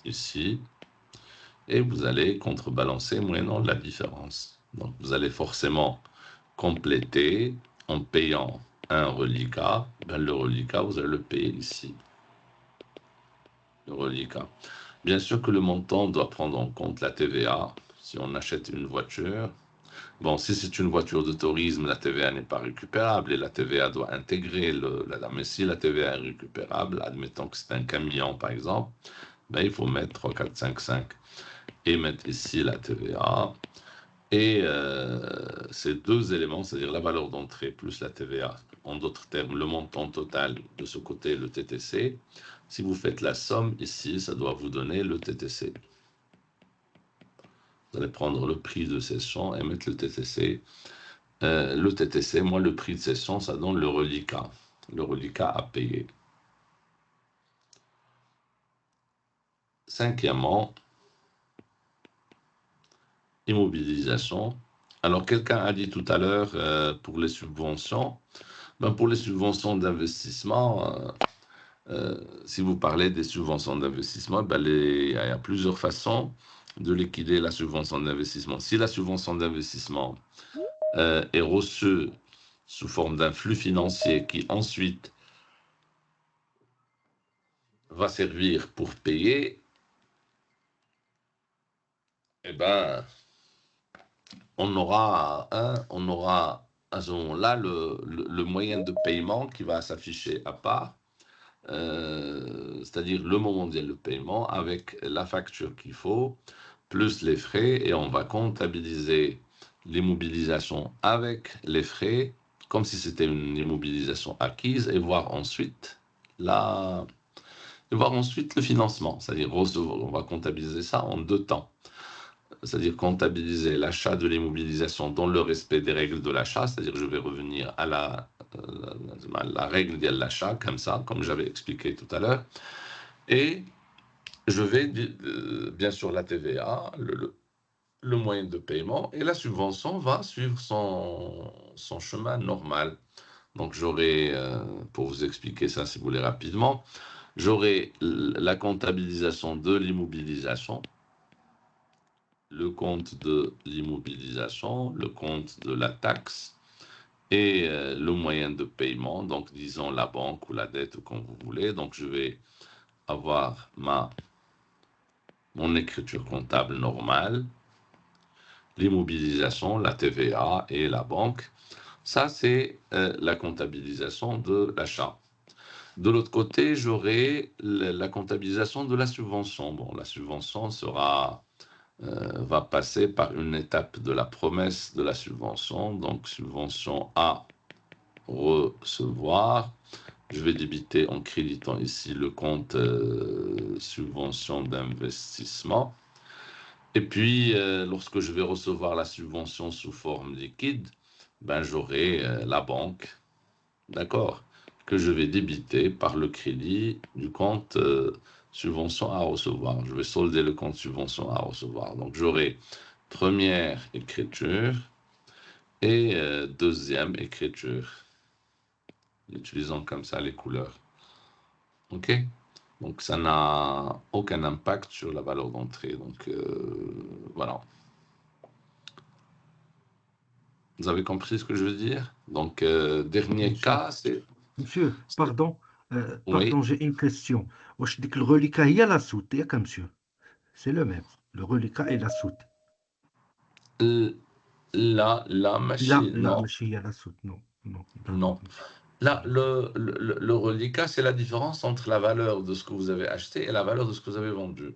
ici, et vous allez contrebalancer moyennant la différence. Donc, vous allez forcément compléter en payant un reliquat. Ben, le reliquat, vous allez le payer ici. Le reliquat. Bien sûr que le montant doit prendre en compte la TVA. Si on achète une voiture, bon, si c'est une voiture de tourisme, la TVA n'est pas récupérable et la TVA doit intégrer mais si la TVA est récupérable, admettons que c'est un camion par exemple, ben, il faut mettre 3, 4, 5, 5 et mettre ici la TVA. Et ces deux éléments, c'est-à-dire la valeur d'entrée plus la TVA, en d'autres termes, le montant total de ce côté, le TTC, si vous faites la somme ici, ça doit vous donner le TTC. Vous allez prendre le prix de cession et mettre le TTC. Le TTC, moi, le prix de cession, ça donne le reliquat. Le reliquat à payer. Cinquièmement, immobilisation. Alors, quelqu'un a dit tout à l'heure pour les subventions. Ben, pour les subventions d'investissement, si vous parlez des subventions d'investissement, ben il y a plusieurs façons de liquider la subvention d'investissement. Si la subvention d'investissement est reçu sous forme d'un flux financier qui ensuite va servir pour payer, eh ben, on aura à ce moment-là le moyen de paiement qui va s'afficher à part, c'est-à-dire le moment mondial de paiement avec la facture qu'il faut, plus les frais, et on va comptabiliser l'immobilisation avec les frais, comme si c'était une immobilisation acquise, et voir ensuite le financement, c'est-à-dire on va comptabiliser ça en 2 temps. C'est-à-dire comptabiliser l'achat de l'immobilisation dans le respect des règles de l'achat, c'est-à-dire je vais revenir à la règle de l'achat, comme ça, comme j'avais expliqué tout à l'heure, et je vais, bien sûr, la TVA, le moyen de paiement, et la subvention va suivre son chemin normal. Donc j'aurai, pour vous expliquer ça si vous voulez rapidement, j'aurai la comptabilisation de l'immobilisation, le compte de l'immobilisation, le compte de la taxe et le moyen de paiement, donc disons la banque ou la dette ou comme vous voulez. Donc je vais avoir mon écriture comptable normale, l'immobilisation, la TVA et la banque. Ça, c'est la comptabilisation de l'achat. De l'autre côté, j'aurai la comptabilisation de la subvention. Bon, la subvention va passer par une étape de la promesse de la subvention. Donc, subvention à recevoir. Je vais débiter en créditant ici le compte subvention d'investissement. Et puis, lorsque je vais recevoir la subvention sous forme liquide, ben, j'aurai la banque, d'accord, que je vais débiter par le crédit du compte subvention à recevoir. Je vais solder le compte subvention à recevoir. Donc, j'aurai première écriture et deuxième écriture, utilisant comme ça les couleurs. OK? Donc, ça n'a aucun impact sur la valeur d'entrée. Donc, voilà. Vous avez compris ce que je veux dire? Donc, dernier Bien sûr. cas, c'est... Monsieur, pardon, Oui, j'ai une question. واش ديك الروليكا هي لا سوت ياك monsieur? C'est le même. Le reliquat et la soute. la لا machine, لا non, ماشي هي لا سوت. Non, non, d'accord, non. monsieur. Là, Non. le reliquat, c'est la différence entre la valeur de ce que vous avez acheté et la valeur de ce que vous avez vendu.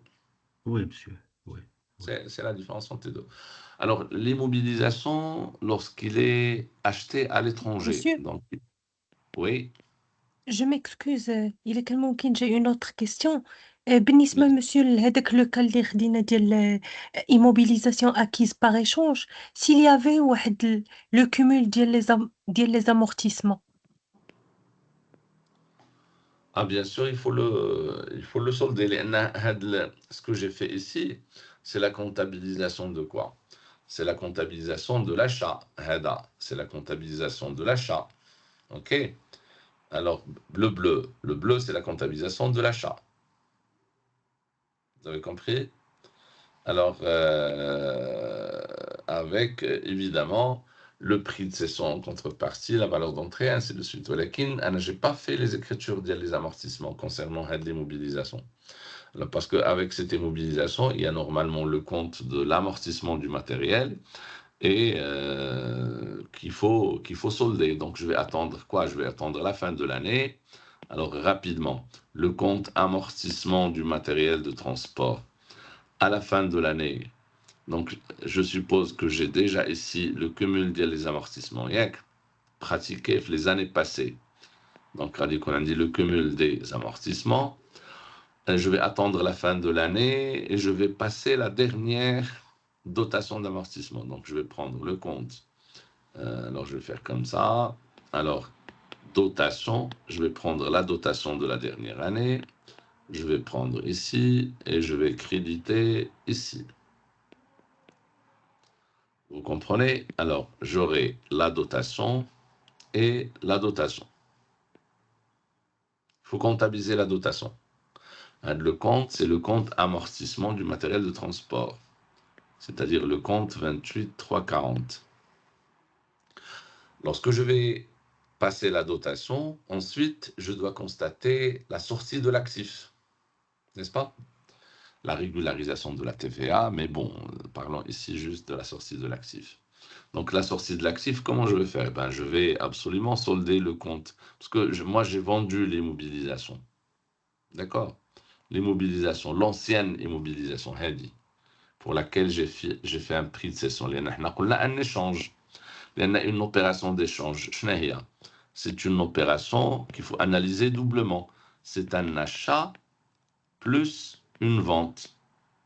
Oui, monsieur. Oui, oui. C'est la différence entre les deux. Alors, l'immobilisation, lorsqu'il est acheté à l'étranger, Monsieur, donc, oui, je m'excuse. إلا كان ممكن j'ai une autre question. بالنسبة monsieur لهذاك لو كا اللي خدينا ديال immobilisation acquise par échange, s'il y avait واحد le cumul ديال les amortissements. ah, bien sûr, il faut le solder. Ce que j'ai fait ici, c'est la comptabilisation de quoi? C'est la comptabilisation de l'achat. C'est la comptabilisation de l'achat. OK? Alors, le bleu, c'est la comptabilisation de l'achat. Vous avez compris? Alors, avec évidemment le prix de cession en contrepartie, la valeur d'entrée, ainsi de suite. Je n'ai pas fait les écritures des amortissements concernant l'immobilisation. Parce qu'avec cette immobilisation, il y a normalement le compte de l'amortissement du matériel et qu'il faut solder. Donc, je vais attendre quoi? Je vais attendre la fin de l'année. Alors, rapidement, le compte amortissement du matériel de transport à la fin de l'année. Donc, je suppose que j'ai déjà ici le cumul des amortissements. Pratiqué les années passées. Donc, on a dit le cumul des amortissements. Je vais attendre la fin de l'année et je vais passer la dernière dotation d'amortissement. Donc, je vais prendre le compte. Alors, je vais faire comme ça. Alors, dotation, je vais prendre la dotation de la dernière année. Je vais prendre ici et je vais créditer ici. Vous comprenez? Alors, j'aurai la dotation et la dotation. Il faut comptabiliser la dotation. Le compte, c'est le compte amortissement du matériel de transport, c'est-à-dire le compte 28 340. Lorsque je vais passer la dotation, ensuite, je dois constater la sortie de l'actif, n'est-ce pas? La régularisation de la TVA, mais bon, parlons ici juste de la sortie de l'actif. Donc, la sortie de l'actif, comment je vais faire? Ben, je vais absolument solder le compte, parce que moi, j'ai vendu l'immobilisation, d'accord? L'immobilisation, l'ancienne immobilisation, Hadi, pour laquelle j'ai fait un prix de cession. On a un échange. Il y a une opération d'échange. C'est une opération qu'il faut analyser doublement. C'est un achat plus une vente.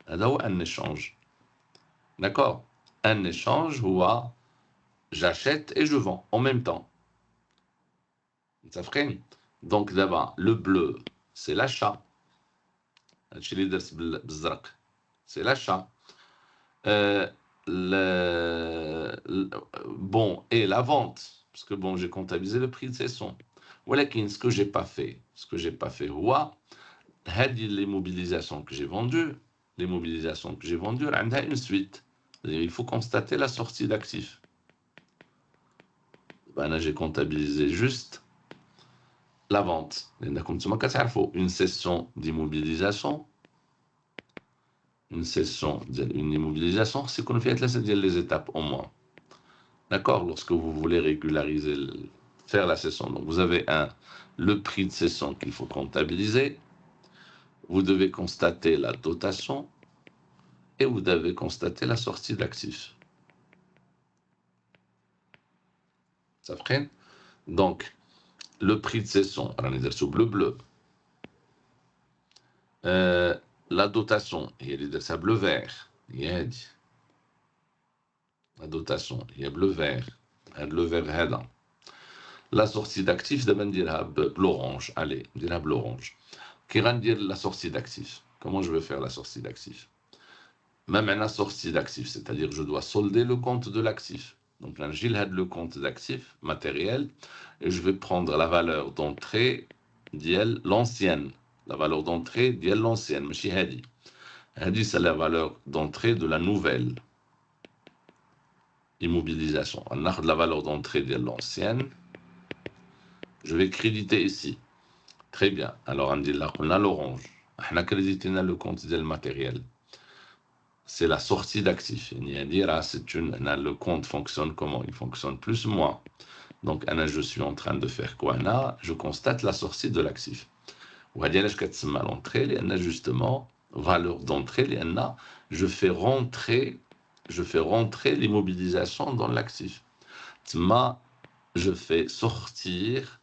C'est un échange. D'accord? Un échange où j'achète et je vends en même temps. Ça ferait. Donc d'abord, le bleu, c'est l'achat. C'est l'achat. Bon, et la vente, parce que bon, j'ai comptabilisé le prix de cession. Voilà ce que j'ai pas fait. Ce que j'ai pas fait, les mobilisations que j'ai vendues, elle a une suite. Il faut constater la sortie d'actifs. Ben là, j'ai comptabilisé juste la vente. Une session d'immobilisation. Une immobilisation, c'est qu'on fait les étapes au moins. D'accord? Lorsque vous voulez régulariser, faire la cession, donc vous avez le prix de cession qu'il faut comptabiliser, vous devez constater la dotation et vous devez constater la sortie d'actifs. Ça freine? Donc, le prix de cession, on est sur bleu-bleu. La dotation, il y a des bleu-vert. La dotation, il y a bleu-vert. Le vert, la sortie d'actifs, d'abord dire l'orange. Allez, dire l'orange. Qui va dire la sortie d'actifs? Comment je vais faire la sortie d'actifs? Même la sortie d'actifs, c'est-à-dire je dois solder le compte de l'actif. Donc là, j'ai le compte d'actifs matériel et je vais prendre la valeur d'entrée d'elle l'ancienne. La valeur d'entrée d'elle l'ancienne. Monsieur Hadi. Hadi, c'est la valeur d'entrée de la nouvelle immobilisation. On a la valeur d'entrée d'elle l'ancienne. Je vais créditer ici. Très bien. Alors, on dit là, on a l'orange. On a crédité le compte du matériel. C'est la sortie d'actifs. Le compte fonctionne comment? Il fonctionne plus ou moins. Donc, je suis en train de faire quoi? Je constate la sortie de l'actif. L'entrée, justement, valeur d'entrée, je fais rentrer l'immobilisation dans l'actif. Je fais sortir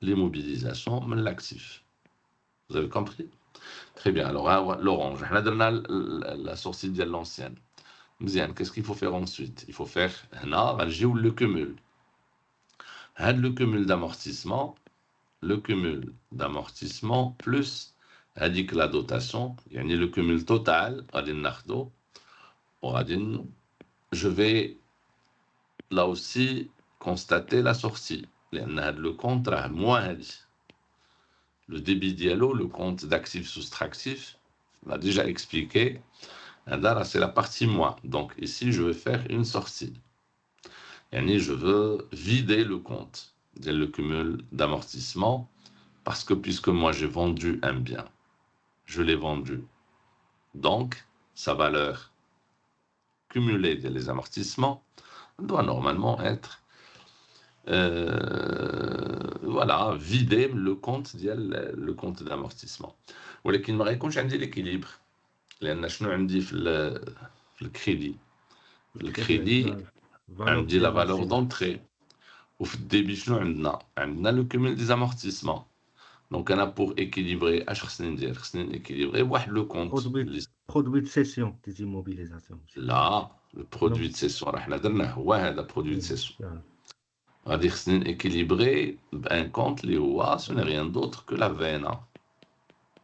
l'immobilisation de l'actif. Vous avez compris? Très bien. Alors, l'orange. On a donné la sortie de l'ancienne. Qu'est-ce qu'il faut faire ensuite? Il faut faire le cumul. Le cumul d'amortissement. Le cumul d'amortissement plus la dotation. Il y a le cumul total. Je vais là aussi constater la sortie. Le compte moins. Le débit dialogue, le compte d'actifs soustractifs, on a déjà expliqué. C'est la partie moins. Donc ici, je vais faire une sortie. Je veux vider le compte, le cumul d'amortissement, parce que puisque moi j'ai vendu un bien, je l'ai vendu. Donc, sa valeur cumulée des amortissements doit normalement être vider le compte d'amortissement. ولكن ما غيكونش عندي l'équilibre لان شنو عندي في الكريدي عندي la valeur d'entrée وفي الديبي شنو عندنا le cumul des amortissements. Donc انا pour équilibrer اش خصني ندير؟ خصني équilibrer بواحد le compte produit de cession des immobilisations. لا le produit de cession راه حنا درناه هو هذا produit de cession. غادي خصني équilibrer un compte اللي هو ce n'est rien d'autre que la VNA.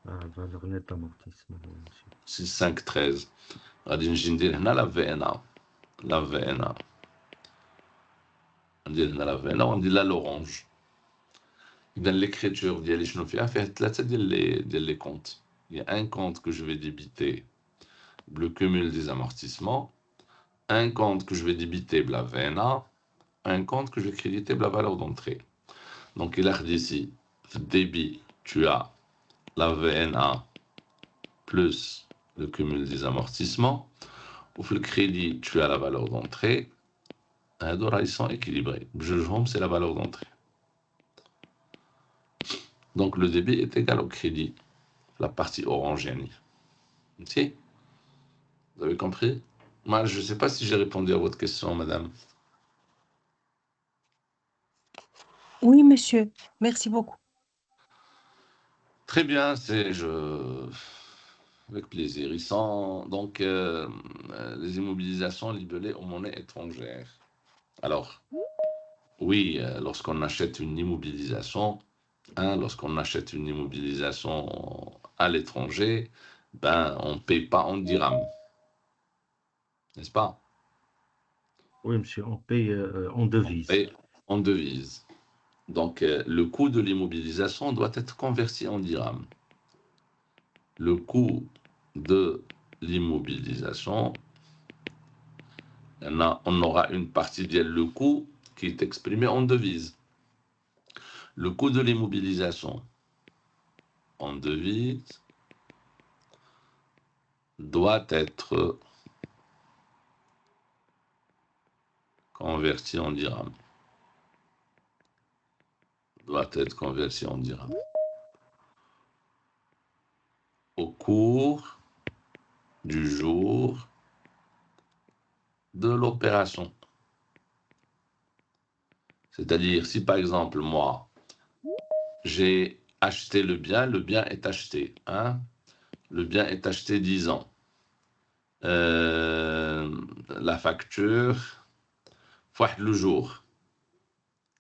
valeur nette d'amortissement. 6513. غادي نجي ندير هنا la VNA. ندير هنا la VNA وندير لها l'orange. إذا l'écriture ديالي شنو فيها ثلاثة ديال les comptes. Il y a un compte que je vais débiter le cumul des amortissements, un compte que je vais débiter la VNA un compte que je vais créditer la valeur d'entrée. Donc, il a dit ici, débit, tu as la VNA plus le cumul des amortissements. Ou le crédit, tu as la valeur d'entrée. Ils sont équilibrés. Home, c'est la valeur d'entrée. Donc, le débit est égal au crédit, la partie orangienne. Si? Vous avez compris? Moi, je ne sais pas si j'ai répondu à votre question, madame. Oui, monsieur. Merci beaucoup. Très bien, avec plaisir. Ils sont donc les immobilisations libellées aux monnaies étrangères. Alors, oui, lorsqu'on achète une immobilisation, lorsqu'on achète une immobilisation à l'étranger, ben, on ne paye pas en dirham, n'est-ce pas? Oui, monsieur, on paye en On devise. paye en devise. Donc, le coût de l'immobilisation doit être converti en dirham. Le coût de l'immobilisation, on aura une partie de le coût qui est exprimé en devise. Le coût de l'immobilisation en devise doit être converti en dirham. Doit être converti en dirham. Au cours du jour de l'opération. C'est-à-dire, si par exemple, moi, j'ai acheté le bien est acheté. Le bien est acheté 10 ans. La facture, fois le jour.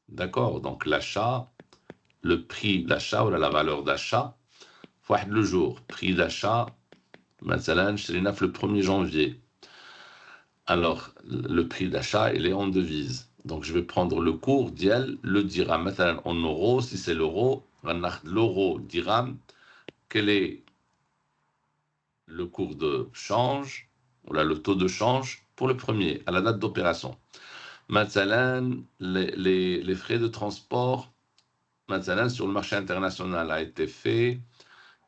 D'accord? Donc l'achat, le prix d'achat ou la valeur d'achat, fois le jour. Prix d'achat, مثلا شرينا le 1er janvier. Alors, le prix d'achat, il est en devise. Donc, je vais prendre le cours d'IEL, le dirham. Maintenant, en euros, si c'est l'euro, l'euro dirham, quel est le cours de change, ou là, le taux de change pour le premier, à la date d'opération. Maintenant, les frais de transport, maintenant, sur le marché international, a été fait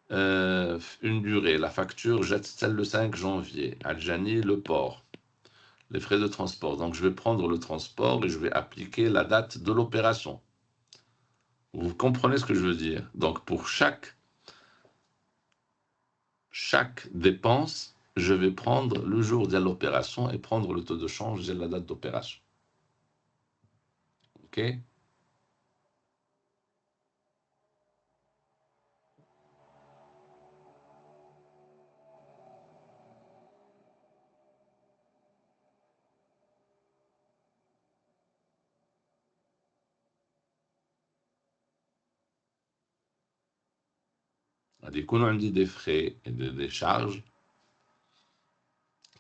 une durée. La facture jette celle le 5 janvier. Adjani, le port. Les frais de transport. Donc, je vais prendre le transport et je vais appliquer la date de l'opération. Vous comprenez ce que je veux dire? Donc, pour chaque dépense, je vais prendre le jour de l'opération et prendre le taux de change et la date d'opération. OK? On dit des frais et des charges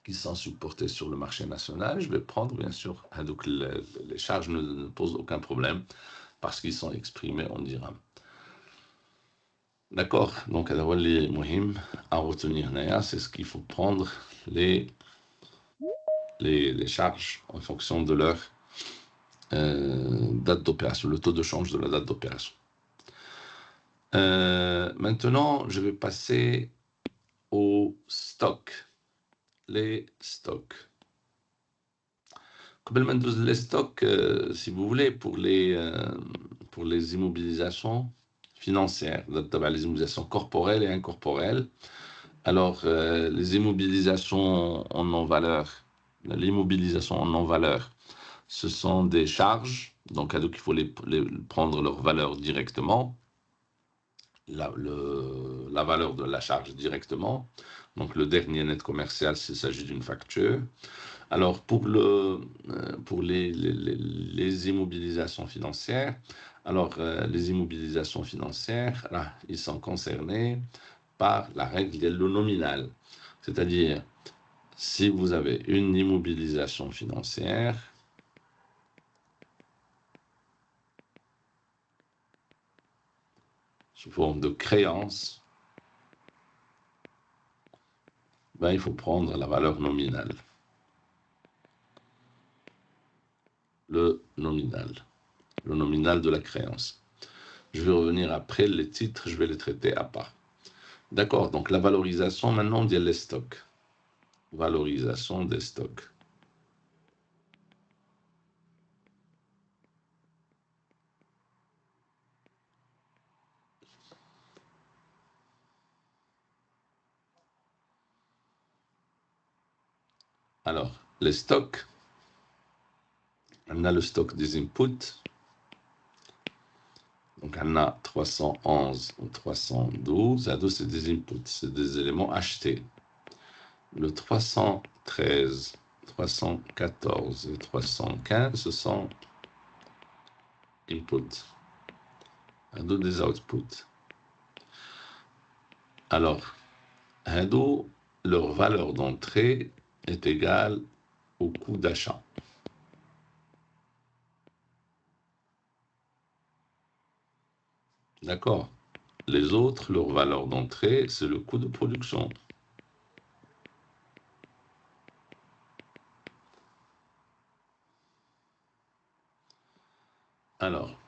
qui sont supportés sur le marché national. Je vais prendre, bien sûr, donc les charges ne posent aucun problème parce qu'ils sont exprimés en dirham. D'accord? Donc, à retenir, c'est ce qu'il faut prendre les charges en fonction de leur date d'opération, le taux de change de la date d'opération. Maintenant, je vais passer au stock. Les stocks. Les stocks, si vous voulez, pour les immobilisations financières, les immobilisations corporelles et incorporelles. Alors, les immobilisations en non-valeur, l'immobilisation en non-valeur, ce sont des charges, donc il faut les prendre leur valeur directement, la valeur de la charge directement. Donc, le dernier net commercial, s'il s'agit d'une facture. Alors, pour les immobilisations financières, les immobilisations financières, là, ils sont concernés par la règle de le nominal. C'est-à-dire, si vous avez une immobilisation financière, sous forme de créance, il faut prendre la valeur nominale. le nominal de la créance. Je vais revenir après, les titres, je vais les traiter à part. D'accord, donc la valorisation, maintenant, on dit les stocks. Valorisation des stocks. Alors, les stocks, on a le stock des inputs. Donc, on a 311 ou 312. À deux, c'est des inputs, c'est des éléments achetés. Le 313, 314 et 315, ce sont inputs. À deux, des outputs. Alors, à deux, leur valeur d'entrée est égale au coût d'achat. D'accord. Les autres, leur valeur d'entrée, c'est le coût de production. Alors,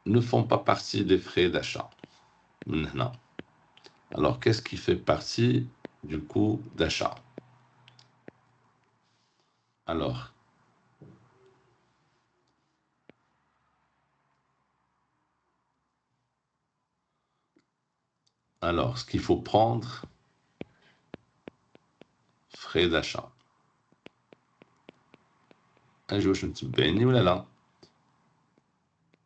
ne font pas partie des frais d'achat. Non. Alors, qu'est-ce qui fait partie du coût d'achat? Alors, ce qu'il faut prendre, frais d'achat. Un jour, je ne suis pas ou là.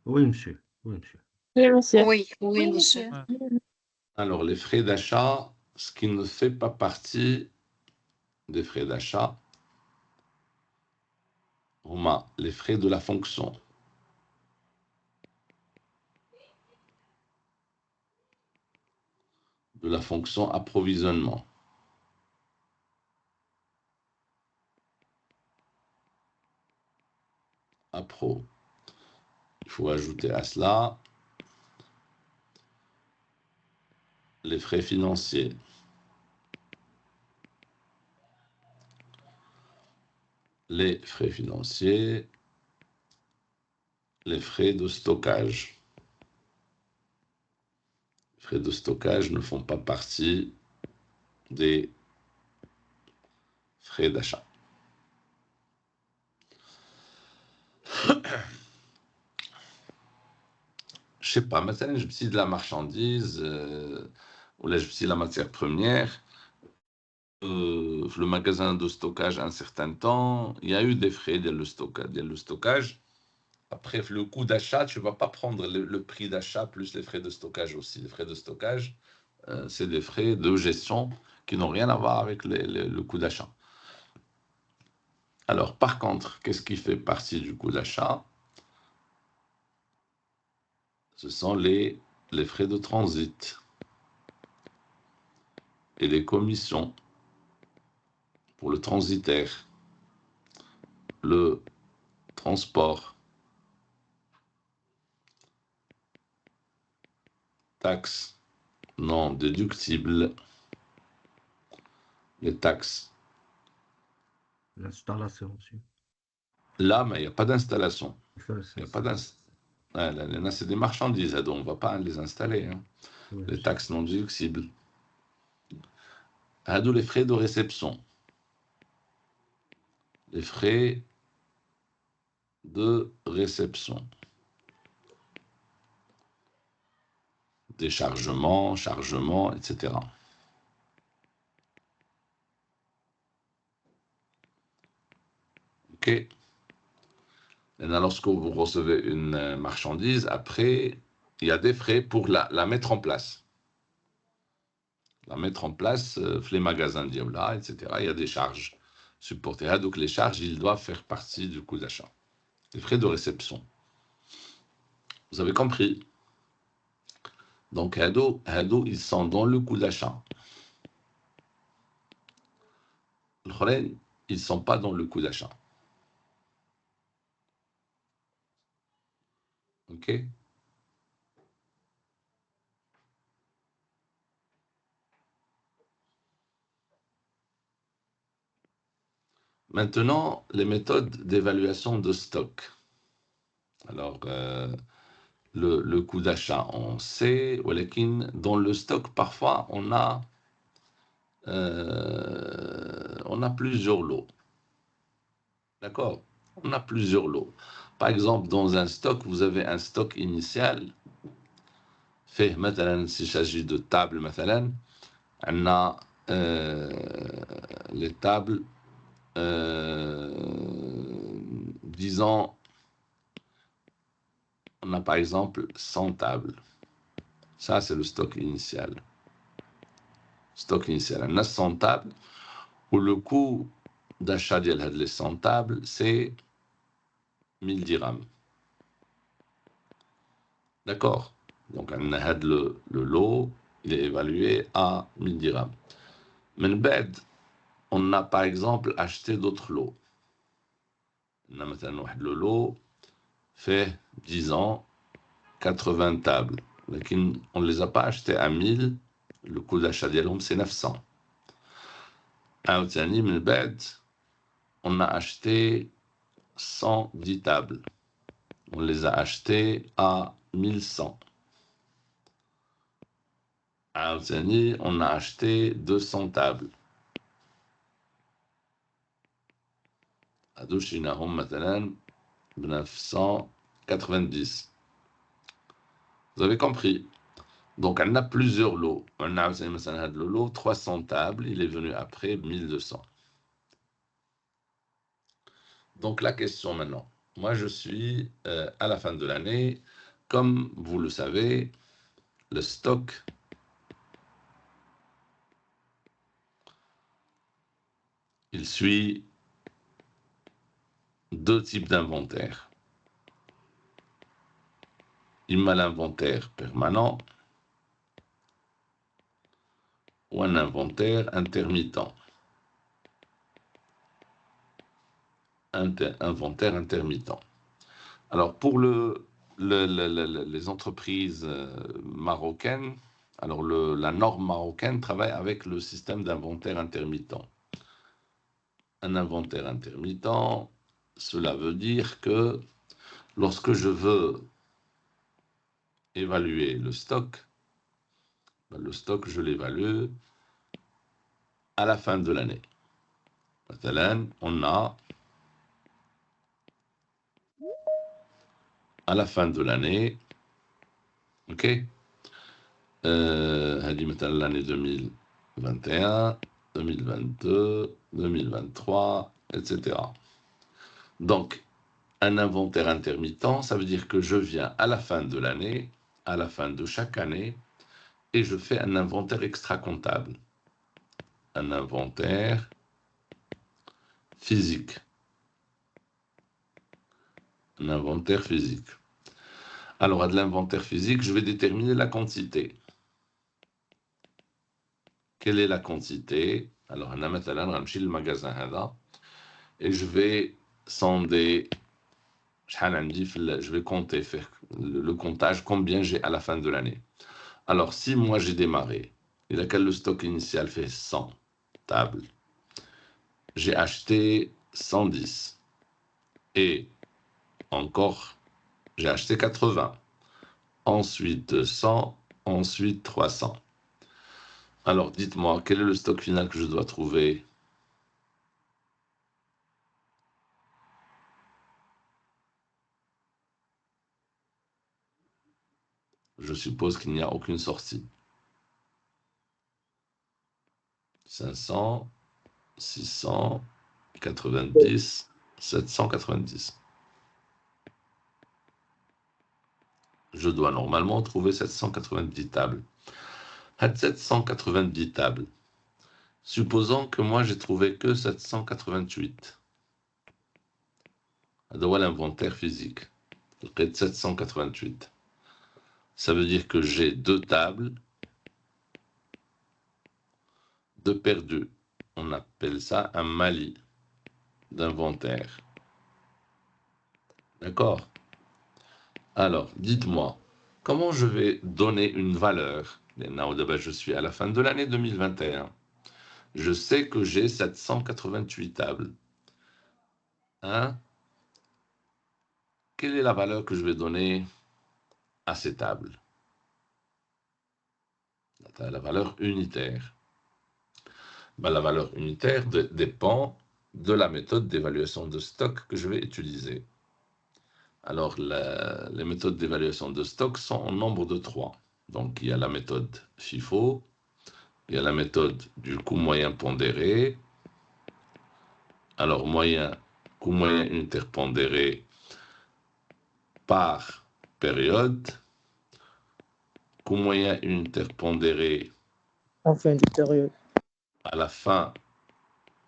Oui, monsieur. Oui, monsieur. Oui, monsieur. Oui, Oui, monsieur. monsieur. Alors, les frais d'achat, ce qui ne fait pas partie des frais d'achat, on a les frais de la fonction. De la fonction approvisionnement. Appro. Il faut ajouter à cela les frais financiers. Les frais financiers, les frais de stockage. Les frais de stockage ne font pas partie des frais d'achat. Je sais pas, maintenant je suis de la marchandise, ou là je suis de la matière première, le magasin de stockage un certain temps, il y a eu des frais de le stockage. Après, le coût d'achat, tu ne vas pas prendre le prix d'achat plus les frais de stockage aussi. Les frais de stockage, c'est des frais de gestion qui n'ont rien à voir avec le coût d'achat. Alors, par contre, qu'est-ce qui fait partie du coût d'achat? Ce sont les frais de transit et les commissions pour le transitaire, le transport, taxes non déductibles, les taxes. L'installation, monsieur. Là, mais il n'y a pas d'installation. Ça, Il n'y a pas d'installation. Là, c'est des marchandises, donc on ne va pas les installer. Hein. oui, Les monsieur. taxes non déductibles. D'où les frais de réception. Les frais de réception. Déchargement, chargement, etc. OK. Et là, lorsque vous recevez une marchandise, après, il y a des frais pour la mettre en place. La mettre en place, les magasins Diabla, etc. Il y a des charges supportées. Donc, les charges, ils doivent faire partie du coût d'achat. Les frais de réception. Vous avez compris? Donc, ils sont dans le coût d'achat. Ils ne sont pas dans le coût d'achat. OK? Maintenant, les méthodes d'évaluation de stock. Alors, le coût d'achat, on sait, dans le stock, parfois, on a plusieurs lots. D'accord? On a plusieurs lots. Par exemple, dans un stock, vous avez un stock initial. Fait, مثلا, s'il s'agit de tables, مثلا, on a les tables, disons, on a par exemple 100 tables. Ça, c'est le stock initial. Stock initial. On a 100 tables où le coût d'achat de les 100 tables, c'est 1000 dirhams. D'accord? Donc, on a le lot, il est évalué à 1000 dirhams. Mais on a par exemple acheté d'autres lots. On a maintenant le lot fait, disons, 80 tables. Mais on ne les a pas achetées à 1000. Le coût d'achat d'Yalom, c'est 900. On a acheté 110 tables. On les a achetées à 1100. On a acheté 200 tables. Adoshinahum, maintenant, 990. Vous avez compris? Donc, on a plusieurs lots. On a le lot, 300 tables, il est venu après 1200. Donc, la question maintenant. Moi, je suis à la fin de l'année. Comme vous le savez, le stock il suit deux types d'inventaire. Il a l'inventaire permanent ou un inventaire intermittent. Inventaire intermittent. Alors, pour les entreprises marocaines, alors la norme marocaine travaille avec le système d'inventaire intermittent. Un inventaire intermittent, cela veut dire que lorsque je veux évaluer le stock, je l'évalue à la fin de l'année. On a à la fin de l'année, ok, l'année 2021, 2022, 2023, etc. Donc, un inventaire intermittent, ça veut dire que je viens à la fin de l'année, à la fin de chaque année, et je fais un inventaire extra-comptable. Un inventaire physique. Un inventaire physique. Alors, à de l'inventaire physique, je vais déterminer la quantité. Quelle est la quantité? Alors, on a maintenant le magasin et je vais sonder, je vais compter, faire le comptage, combien j'ai à la fin de l'année. Alors, si moi j'ai démarré, et lequel le stock initial fait 100 tables, j'ai acheté 110 et encore, j'ai acheté 80, ensuite 200, ensuite 300. Alors, dites-moi, quel est le stock final que je dois trouver? Je suppose qu'il n'y a aucune sortie. 500, 600, 90, 790. Je dois normalement trouver 790 tables. À 790 tables. Supposons que moi j'ai trouvé que 788. Voilà l'inventaire physique. 788. Ça veut dire que j'ai deux tables de perdues. On appelle ça un mali d'inventaire. D'accord? Alors, dites-moi, comment je vais donner une valeur? Je suis à la fin de l'année 2021. Je sais que j'ai 788 tables. hein, quelle est la valeur que je vais donner à ces tables? La valeur unitaire. Ben, la valeur unitaire dépend de la méthode d'évaluation de stock que je vais utiliser. Alors, les méthodes d'évaluation de stock sont en nombre de 3. Donc, il y a la méthode FIFO, il y a la méthode du coût moyen pondéré. Alors, coût moyen unitaire pondéré par période, coût moyen unitaire pondéré En fin de période. à la fin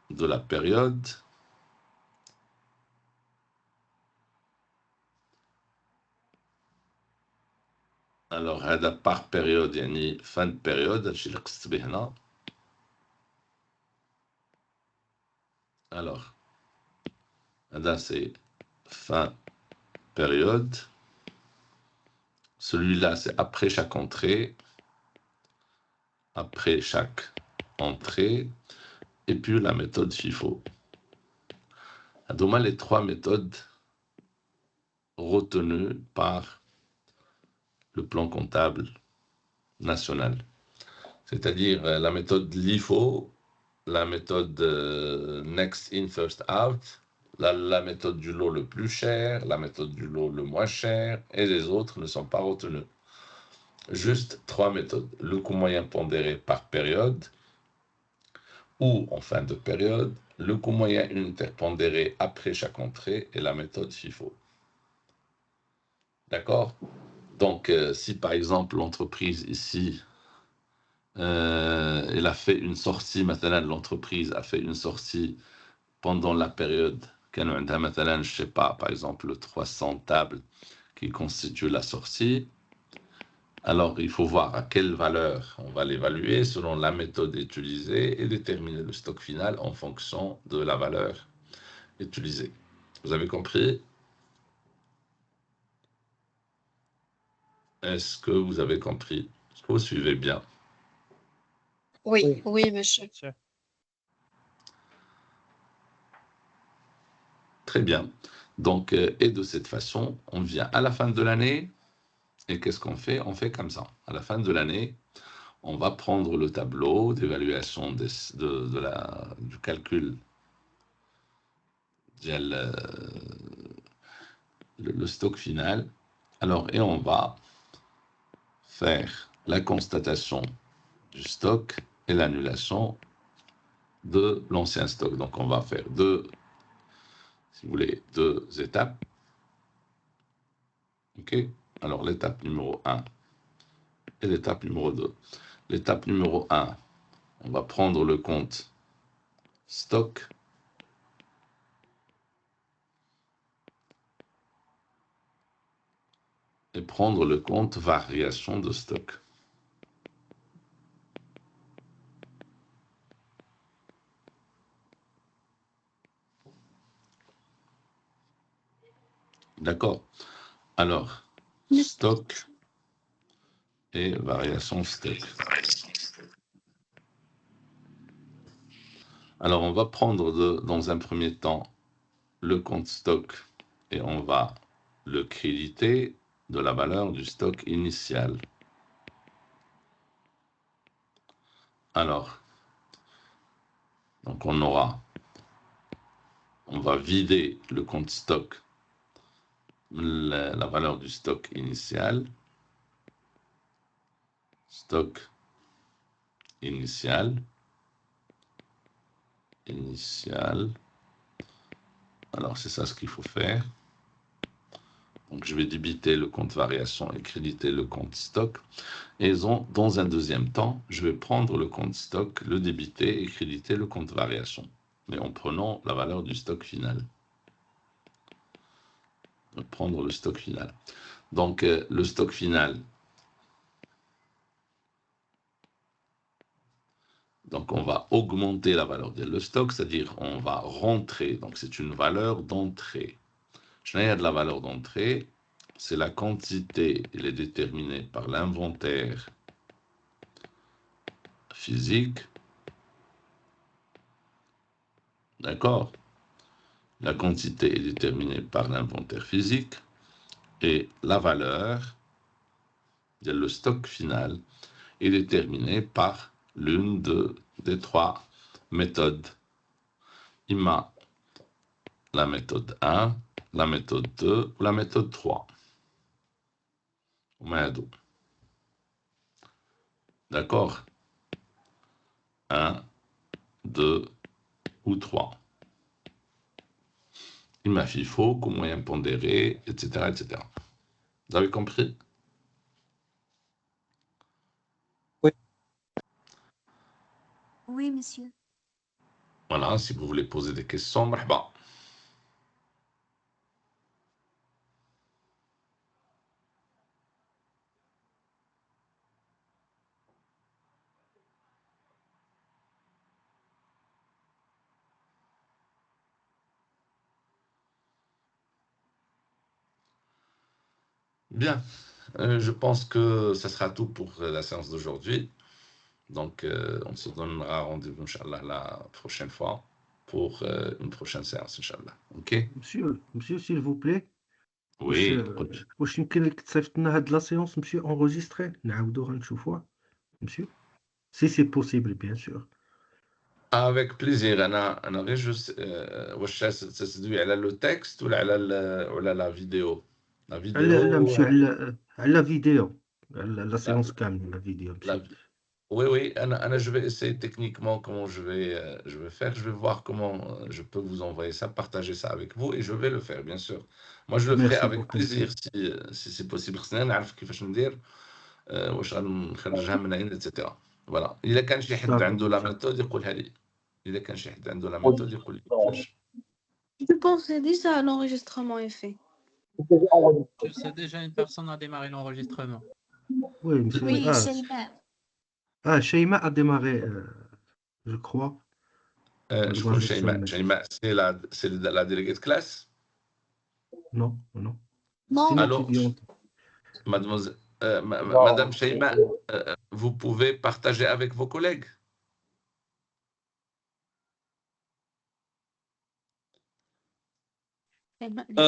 de la période. Alors, هذا par période, يعني fin de période, هادشي اللي قصدت به هنا. Alors, هذا c'est fin période. Celui-là, c'est après chaque entrée. Après chaque entrée. Et puis la méthode FIFO. Donc, les 3 méthodes retenues par le plan comptable national. C'est-à-dire la méthode LIFO, la méthode Next In, First Out, la méthode du lot le plus cher, la méthode du lot le moins cher, et les autres ne sont pas retenues. Juste 3 méthodes. Le coût moyen pondéré par période, ou en fin de période, le coût moyen unitaire pondéré après chaque entrée, et la méthode FIFO. D'accord? Donc, si par exemple l'entreprise ici, elle a fait une sortie, maintenant l'entreprise a fait une sortie pendant la période, je ne sais pas, par exemple 300 tables qui constituent la sortie, alors il faut voir à quelle valeur on va l'évaluer selon la méthode utilisée et déterminer le stock final en fonction de la valeur utilisée. Vous avez compris? Est-ce que vous avez compris? Est-ce que vous suivez bien? Oui. Oui, monsieur. Monsieur. Très bien. Donc, et de cette façon, on vient à la fin de l'année, et qu'est-ce qu'on fait? On fait comme ça. À la fin de l'année, on va prendre le tableau d'évaluation du calcul, le stock final. Alors, et on va faire la constatation du stock et l'annulation de l'ancien stock. Donc, on va faire si vous voulez, 2 étapes. OK? Alors, l'étape numéro 1 et l'étape numéro 2. L'étape numéro 1, on va prendre le compte stock et prendre le compte variation de stock. D'accord? Alors, stock et variation stock. Alors, on va prendre dans un premier temps le compte stock et on va le créditer de la valeur du stock initial. Alors, donc on va vider le compte stock, la valeur du stock initial. Stock initial. Alors, c'est ça ce qu'il faut faire. Donc, je vais débiter le compte variation et créditer le compte stock. Et dans un deuxième temps, je vais prendre le compte stock, le débiter et créditer le compte variation, mais en prenant la valeur du stock final. Prendre le stock final. Donc, le stock final. Donc, on va augmenter la valeur de stock, c'est-à-dire on va rentrer. Donc, c'est une valeur d'entrée. Je n'ai pas de la valeur d'entrée. C'est la quantité, elle est déterminée par l'inventaire physique. D'accord? La quantité est déterminée par l'inventaire physique et la valeur, le stock final, est déterminé par l'une des trois méthodes. IMA, la méthode 1, la méthode 2 ou la méthode 3. D'accord? 1, 2 ou 3. IMA FIFO, comme moyen pondéré, etc., etc. Vous avez compris? Oui, monsieur. Voilà, si vous voulez poser des questions, marhaba. Bien, je pense que ça sera tout pour la séance d'aujourd'hui. Donc, on se donnera rendez-vous, Inch'Allah, la prochaine fois pour une prochaine séance, Inch'Allah. OK? Monsieur, s'il vous plaît, Oui, واش يمكن لك تصيفط لنا هاد لا سيونس monsieur enregistrée نعاودوها نشوفوها monsieur si c'est possible bien sûr. avec plaisir. أنا غير واش تدوي على لو تكست ولا la vidéo? La vidéo. لا monsieur على فيديو لا سيونس كامله لا فيديو monsieur. Oui, je vais essayer techniquement comment je vais faire. Je vais voir comment je peux vous envoyer ça, partager ça avec vous et je vais le faire, bien sûr. Moi, je le ferai Merci avec beaucoup. plaisir si c'est possible. نعرف كيفاش ندير واش غنخرجها من عين etc. Voilà. إذا كان شي حد عنده لا ميثود يقولها لي. إذا كان شي حد عنده لا ميثود يقول لي كيفاش. Je pensais déjà l'enregistrement est fait. Je sais déjà, une personne a démarré l'enregistrement. Oui, monsieur. Oui, Sheima. Sheima a démarré, je crois. شكون شيماء؟ شيماء c'est la déléguée de classe. Non. Non. C'est une Alors, étudiante. mademoiselle, Madame Sheima, vous pouvez partager avec vos collègues.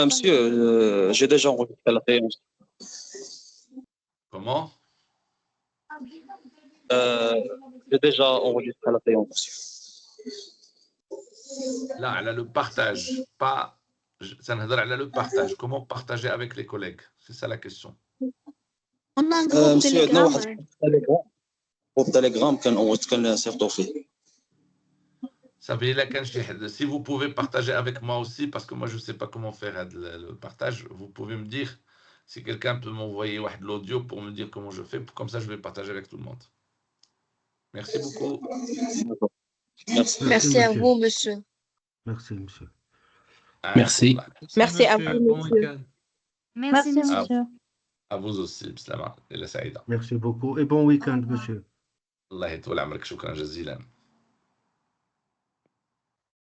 Monsieur, j'ai déjà enregistré la séance. Comment? J'ai déjà enregistré la séance, monsieur. Là, elle a le partage, pas. Ça ne veut dire le partage. Comment partager avec les collègues? C'est ça la question. On a un groupe Monsieur, Telegram. groupe Telegram كان صيفطوا فيه. Ça veut dire si vous pouvez partager avec moi aussi, parce que moi je ne sais pas comment faire le partage, vous pouvez me dire si quelqu'un peut m'envoyer l'audio pour me dire comment je fais, comme ça je vais partager avec tout le monde. Merci beaucoup. Merci à vous, monsieur. Merci, monsieur. Merci. Merci à vous, Bon monsieur. week-end. Merci, monsieur. À vous aussi, Bislama et la Saïda. Merci beaucoup et bon week-end, monsieur. الله يطول عمرك، شكرا جزيلا.